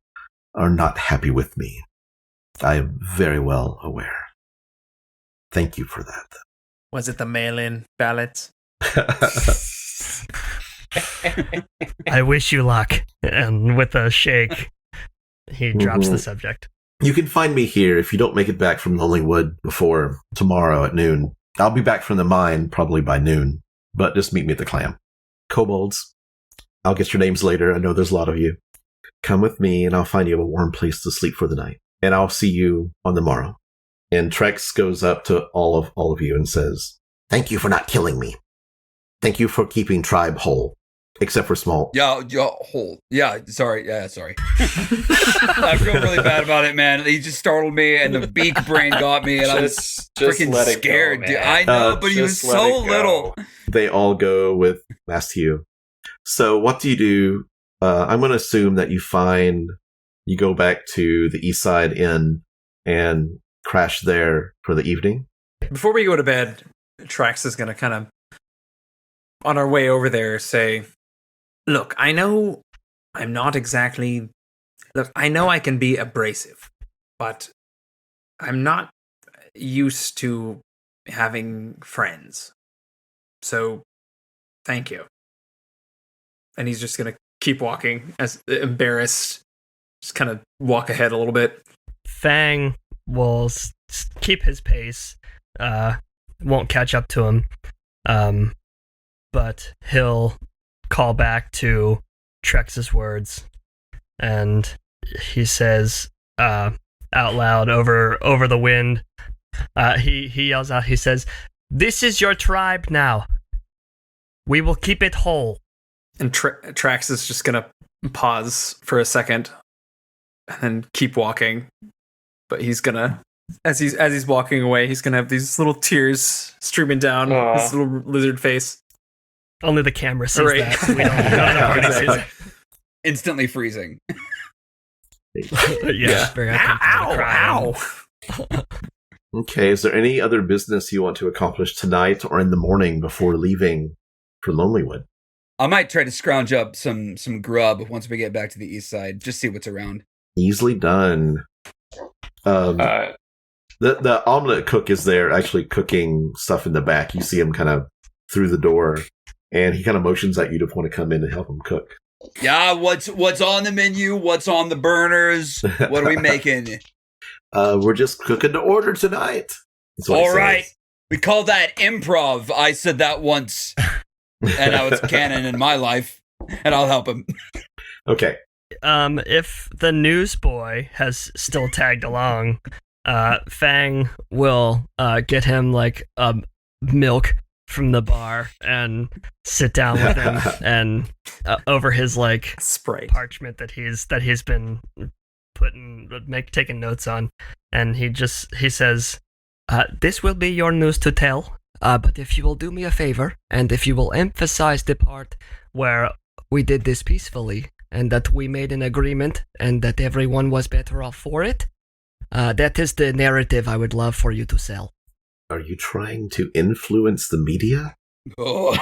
are not happy with me. I am very well aware. Thank you for that. Was it the mail-in ballots? I wish you luck. And with a shake, he drops Mhm. the subject. You can find me here if you don't make it back from Lonelywood before tomorrow at noon. I'll be back from the mine probably by noon, but just meet me at the clam. Kobolds, I'll get your names later. I know there's a lot of you. Come with me and I'll find you a warm place to sleep for the night. And I'll see you on the morrow. And Trex goes up to all of you and says, "Thank you for not killing me. Thank you for keeping Tribe whole. except for small. Sorry. I feel really bad about it, man. He just startled me, and the beak brain got me, and I was freaking scared. Dude. I know, but he was so little. They all go with Last Hugh. So what do you do? I'm going to assume that you go back to the East Side Inn and crash there for the evening. Before we go to bed, Trax is going to kind of, on our way over there, say, look, I know I'm not exactly... Look, I know I can be abrasive, but I'm not used to having friends. So, thank you. And he's just going to keep walking, as embarrassed, just kind of walk ahead a little bit. Fang will keep his pace, won't catch up to him, but he'll call back to Trex's words, and he says out loud over the wind, he yells out, he says, "This is your tribe now. We will keep it whole." And Trax is just going to pause for a second and then keep walking. But he's going to, as he's walking away, he's going to have these little tears streaming down his little lizard face. Only the camera sees that. So we don't know what he sees. Instantly freezing. Yeah. Very Ow! Okay, is there any other business you want to accomplish tonight or in the morning before leaving for Lonelywood? I might try to scrounge up some grub once we get back to the East Side. Just see what's around. Easily done. The omelet cook is there actually cooking stuff in the back. You see him kind of through the door, and he kind of motions at you to want to come in and help him cook. Yeah, what's on the menu? What's on the burners? What are we making? We're just cooking to order tonight. All right. We call that improv. I said that once, and now it's canon in my life, and I'll help him. Okay. If the newsboy has still tagged along, Fang will get him like milk from the bar and sit down with him and over his like Sprite parchment that he's been taking notes on, and he says, "This will be your news to tell, but if you will do me a favor and if you will emphasize the part where we did this peacefully and that we made an agreement and that everyone was better off for it, that is the narrative I would love for you to sell." Are you trying to influence the media? Oh.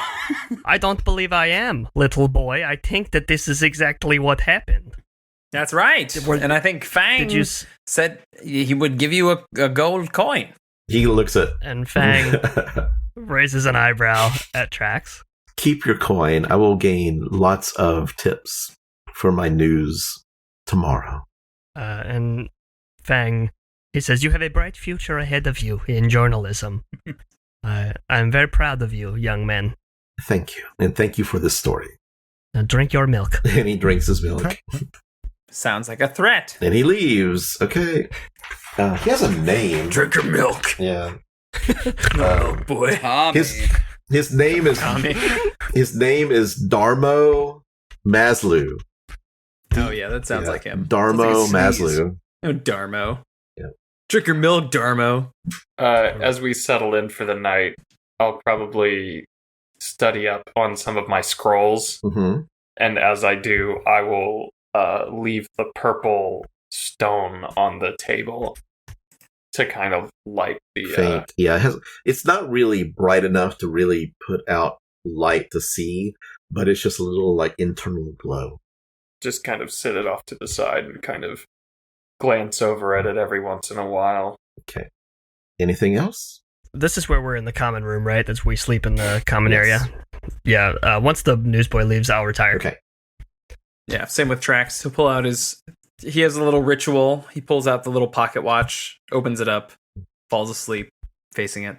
I don't believe I am, little boy. I think that this is exactly what happened. That's right. And I think Fang said he would give you a gold coin. He looks at... And Fang raises an eyebrow at Trax. Keep your coin. I will gain lots of tips for my news tomorrow. And Fang, he says, "You have a bright future ahead of you in journalism. I'm very proud of you, young man. Thank you. And thank you for this story." Now drink your milk. And he drinks his milk. Sounds like a threat. And he leaves. Okay. He has a name. Drink your milk. Yeah. Oh boy. Tommy. His name is Tommy. His name is Darmo Maslow. Oh yeah, that sounds like him. Darmo Sounds like a sneeze. Maslow. Oh, Darmo. Yeah. Drink your milk, Darmo. As we settle in for the night, I'll probably study up on some of my scrolls. Mm-hmm. And as I do, I will leave the purple stone on the table to kind of light the... Faint. Yeah, it's not really bright enough to really put out light to see, but it's just a little like internal glow. Just kind of sit it off to the side and kind of glance over at it every once in a while. Okay. Anything else? This is where we're in the common room, right? As we sleep in the common area. Yeah. Once the newsboy leaves, I'll retire. Okay. Yeah, same with Trax. He'll pull out he has a little ritual. He pulls out the little pocket watch, opens it up, falls asleep, facing it.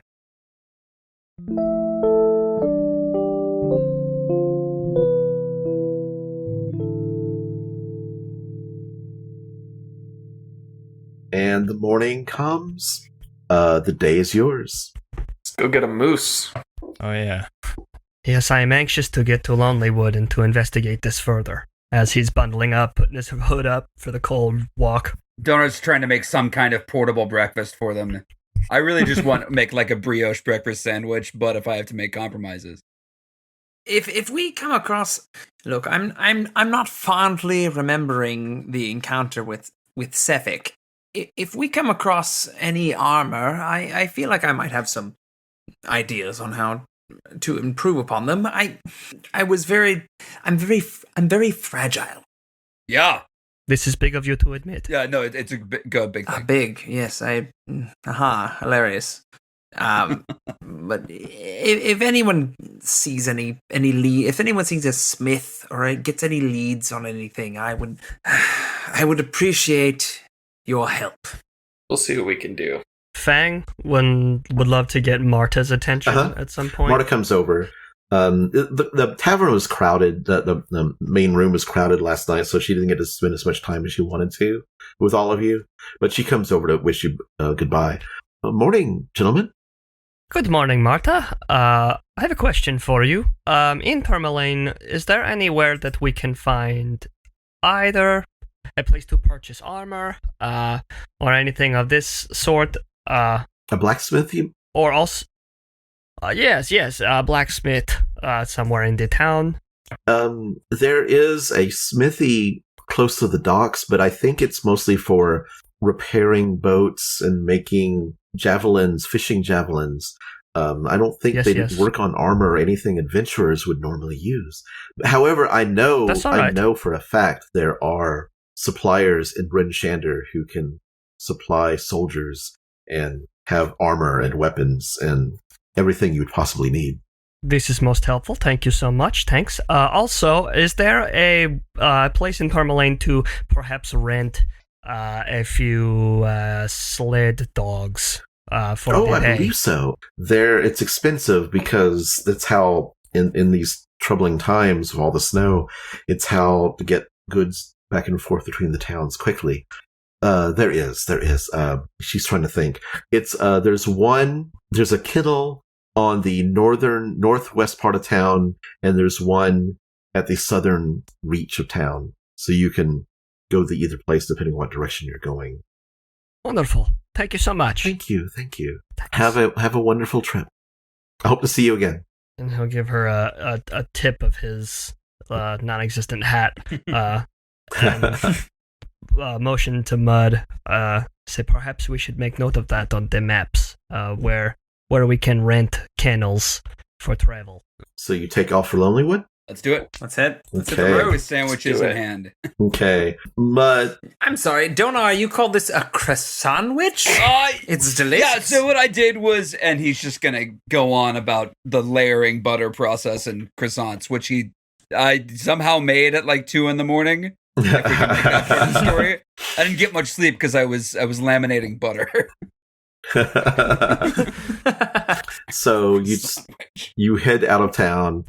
And the morning comes. The day is yours. Let's go get a moose. Oh yeah. Yes, I am anxious to get to Lonelywood and to investigate this further. As he's bundling up, putting his hood up for the cold walk. Donut's trying to make some kind of portable breakfast for them. I really just want to make like a brioche breakfast sandwich, but if I have to make compromises. If we come across, look, I'm not fondly remembering the encounter with Sefik. If we come across any armor, I feel like I might have some ideas on how to improve upon them. I'm very fragile. Yeah. This is big of you to admit. Yeah, no, it's a big thing. Big, yes. Hilarious. But if anyone sees any lead, if anyone sees a smith or gets any leads on anything, I would appreciate your help. We'll see what we can do. Fang would love to get Marta's attention at some point. Marta comes over. The tavern was crowded. The main room was crowded last night, so she didn't get to spend as much time as she wanted to with all of you. But she comes over to wish you goodbye. Morning, gentlemen. Good morning, Marta. I have a question for you. In Termalaine, is there anywhere that we can find either a place to purchase armor, or anything of this sort? A blacksmith? Or also... yes, a blacksmith somewhere in the town. There is a smithy close to the docks, but I think it's mostly for repairing boats and making javelins, fishing javelins. I don't think they work on armor or anything adventurers would normally use. However, I know for a fact there are suppliers in Bryn Shander who can supply soldiers and have armor and weapons and everything you would possibly need. This is most helpful. Thank you so much. Thanks. Also, is there a place in Termalaine to perhaps rent a few sled dogs for the day? I believe so. It's expensive because that's how, in these troubling times of all the snow, it's how to get goods back and forth between the towns quickly. There is. She's trying to think. There's a kennel on the northwest part of town, and there's one at the southern reach of town. So you can go to either place depending on what direction you're going. Wonderful. Thank you so much. Thank you. Thanks. Have a wonderful trip. I hope to see you again. And he'll give her a tip of his non-existent hat. And motion to Mud. Say perhaps we should make note of that on the maps, where we can rent kennels for travel. So you take off for Lonelywood? Let's do it. Let's head. Let's hit the road with sandwiches in hand. Okay. Mud. I'm sorry, Donar, you called this a croissant-wich? It's delicious. Yeah, so what I did was, and he's just going to go on about the layering butter process and croissants, which I somehow made at like 2 a.m. If we can make that part of the story. I didn't get much sleep because I was laminating butter. So you head out of town.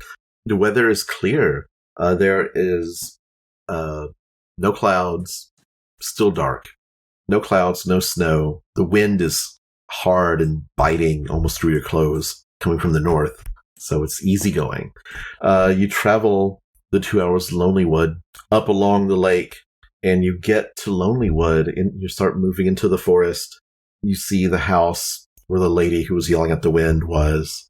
The weather is clear. There is no clouds, still dark. No clouds, no snow. The wind is hard and biting almost through your clothes coming from the north. So it's easy going. You travel the 2 hours to Lonelywood up along the lake, and you get to Lonelywood and you start moving into the forest. You see the house where the lady who was yelling at the wind was.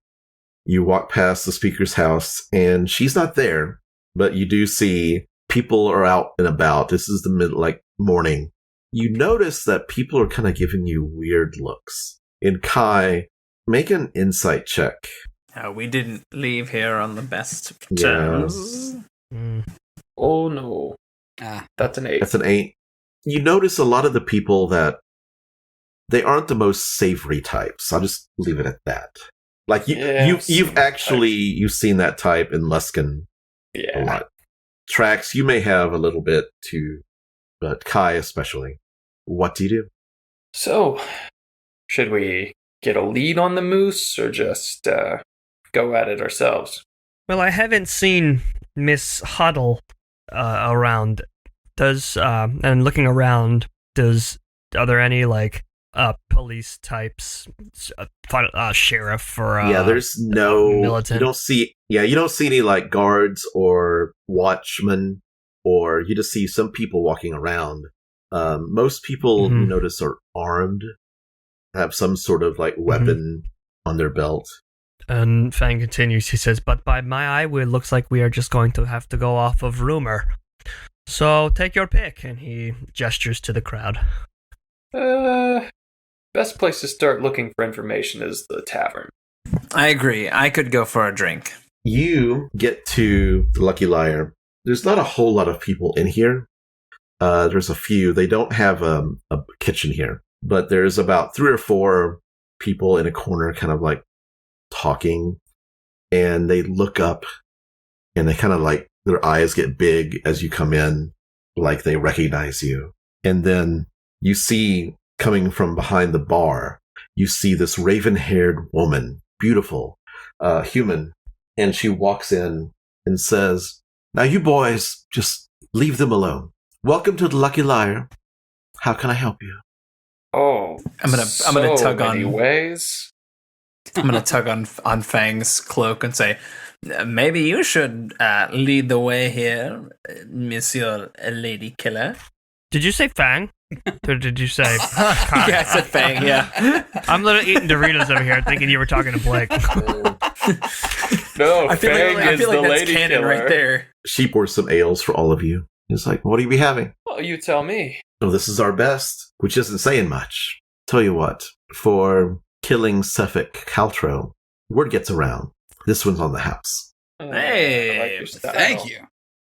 You walk past the speaker's house, and she's not there, but you do see people are out and about. This is the morning. You notice that people are kind of giving you weird looks. And Kai, make an insight check. We didn't leave here on the best terms. Oh no. That's an 8. That's an 8. You notice a lot of the people that they aren't the most savory types. I'll just leave it at that. Like you've seen that type in Luskin a lot. Trax, you may have a little bit too, but Kai especially. What do you do? So, should we get a lead on the moose or just go at it ourselves? Well, I haven't seen Miss Huddle around. And looking around, are there any police types, sheriff or there's no militant. You don't see any like guards or watchmen, or you just see some people walking around. Most people you notice are armed, have some sort of like weapon on their belt. And Fang continues. He says, "But by my eye, it looks like we are just going to have to go off of rumor. So take your pick." And he gestures to the crowd. Best place to start looking for information is the tavern. I agree. I could go for a drink. You get to the Lucky Liar. There's not a whole lot of people in here. There's a few. They don't have a kitchen here, but there's about 3 or 4 people in a corner kind of like talking, and they look up and they kind of like their eyes get big as you come in, like they recognize you. And then you see coming from behind the bar, you see this raven-haired woman, beautiful, human, and she walks in and says, "Now you boys, just leave them alone. Welcome to the Lucky Liar. How can I help you?" Oh, I'm gonna tug on ways. I'm gonna tug on Fang's cloak and say, "Maybe you should lead the way here, Monsieur Lady Killer." Did you say Fang? Or did you say? Yeah, I said Fang. Yeah. I'm literally eating Doritos over here, thinking you were talking to Blake. No, I feel Fang like, I is feel like the that's lady canon killer. right there. She pours some ales for all of you. It's like, what are we having? Well, you tell me. Oh, this is our best, which isn't saying much. Tell you what, for killing Suffolk Caltro, word gets around. This one's on the house. Hey, I like your style. Thank you.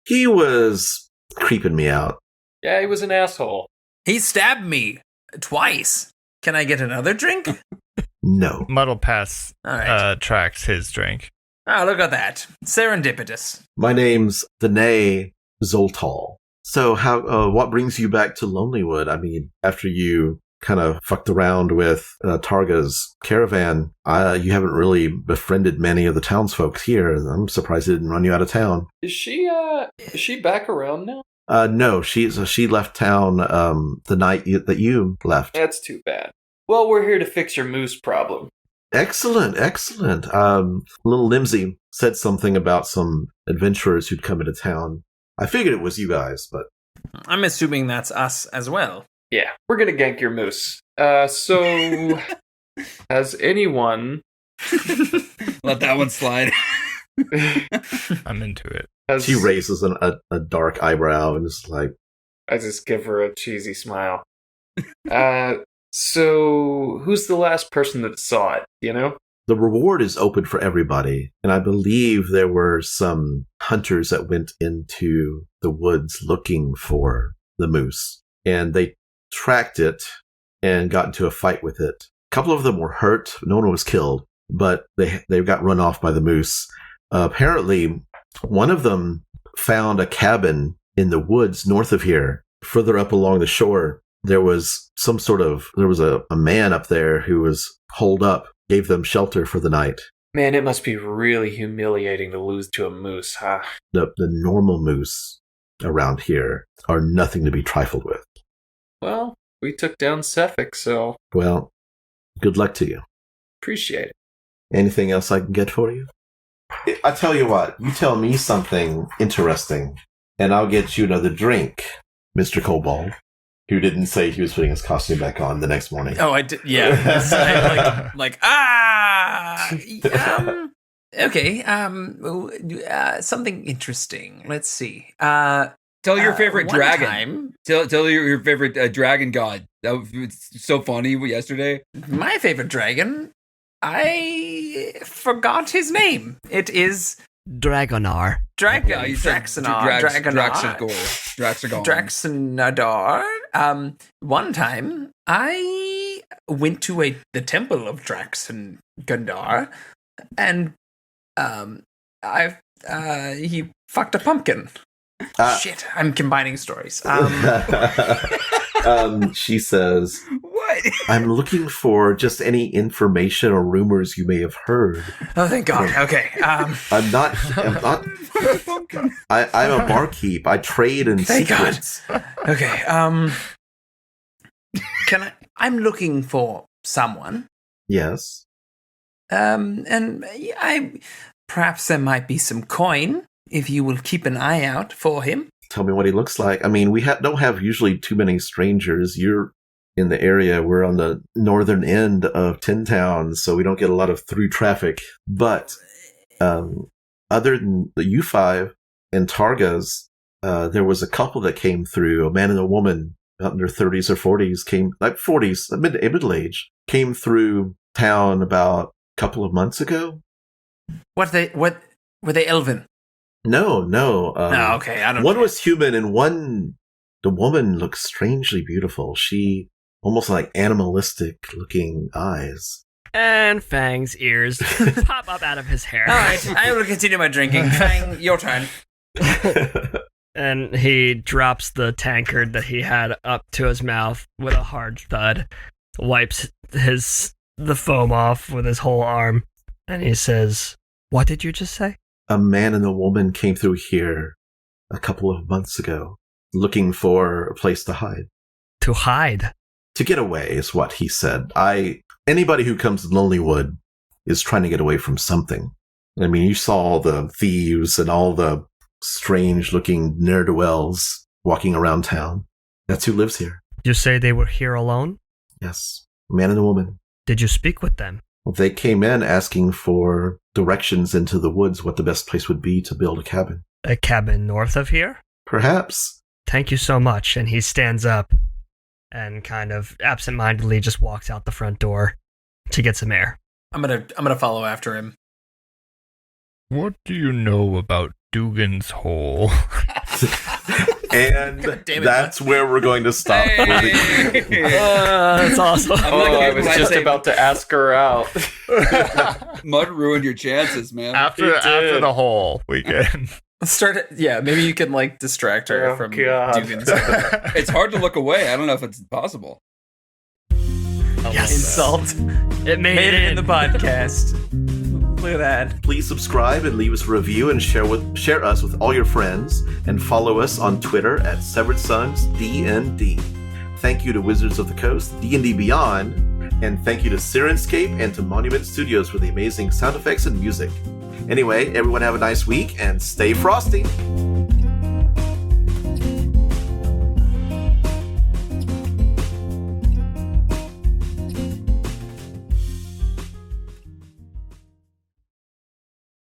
He was creeping me out. Yeah, he was an asshole. He stabbed me twice. Can I get another drink? No. Muddle pass All right. Trax his drink. Oh, look at that. Serendipitous. My name's Danae Zoltal. So what brings you back to Lonelywood? I mean, after you kind of fucked around with Targa's caravan, you haven't really befriended many of the townsfolk here. I'm surprised it didn't run you out of town. Is she back around now? No, she left town the night that you left. That's too bad. Well, we're here to fix your moose problem. Excellent. Little Limsey said something about some adventurers who'd come into town. I figured it was you guys, but... I'm assuming that's us as well. Yeah, we're gonna gank your moose. So... has anyone... Let that one slide. I'm into it. She raises a dark eyebrow and is like... I just give her a cheesy smile. So, who's the last person that saw it, you know? The reward is open for everybody, and I believe there were some hunters that went into the woods looking for the moose, and they tracked it and got into a fight with it. A couple of them were hurt. No one was killed, but they got run off by the moose. Apparently, one of them found a cabin in the woods north of here, further up along the shore. There was a man up there who was holed up, gave them shelter for the night. Man, it must be really humiliating to lose to a moose, huh? The normal moose around here are nothing to be trifled with. Well, we took down Suffolk, so Well, good luck to you. appreciate it. Anything else I can get for you? I tell you what, you tell me something interesting, and I'll get you another drink, Mr. Kobold, who didn't say he was putting his costume back on the next morning. Oh, I did. Yeah. Okay. Something interesting. Let's see. Tell your favorite one dragon. time- Tell your favorite dragon god. That was so funny yesterday. My favorite dragon. I forgot his name. It is Dragonar. Dragon. Yeah, you said Draxanar. Draxagon. Draxanadar. One time, I went to the temple of Draxangandar, and he fucked a pumpkin. Shit, I'm combining stories. She says, What? I'm looking for just any information or rumors you may have heard. Oh, thank God. Okay. I'm not. I'm a barkeep. I trade in Thank God. secrets. Okay. I'm looking for someone. Yes. And perhaps there might be some coin if you will keep an eye out for him. Tell me what he looks like. I mean, we don't have usually too many strangers. You're in the area. We're on the northern end of Tin Town, so we don't get a lot of through traffic. But other than the U5 and Targas, there was a couple that came through, a man and a woman, about in their 30s or 40s, like 40s, middle age, came through town about a couple of months ago. Were they elven? No. Okay, I don't One care. was human, and the woman looked strangely beautiful. She almost like animalistic looking eyes. And Fang's ears pop up out of his hair. All right, I will continue my drinking. Fang, your turn. And he drops the tankard that he had up to his mouth with a hard thud, wipes the foam off with his whole arm, and he says, "What did you just say?" A man and a woman came through here a couple of months ago, looking for a place to hide. To hide? To get away is what he said. Anybody who comes to Lonelywood is trying to get away from something. I mean, you saw all the thieves and all the strange-looking ne'er-do-wells walking around town. That's who lives here. You say they were here alone? Yes, a man and a woman. Did you speak with them? They came in asking for directions into the woods, what the best place would be to build a cabin. A cabin north of here? Perhaps. Thank you so much. And he stands up and kind of absentmindedly just walks out the front door to get some air. I'm gonna follow after him. What do you know about Dugan's Hole? And damn it, that's where we're going to stop. That's awesome. I was just about to ask her out. Mud ruined your chances, man. after the hole, we can. Let's start it. Yeah, maybe you can like distract her Oh, from God. Dugan's It's hard to look away. I don't know if it's possible. Yes. insult. It made Made it in the podcast. Look at that. Please subscribe and leave us a review and share us with all your friends, and follow us on Twitter at Severed Sons DND. Thank you to Wizards of the Coast, D&D Beyond, and thank you to Syrinscape and to Monument Studios for the amazing sound effects and music. Anyway, everyone have a nice week and stay frosty.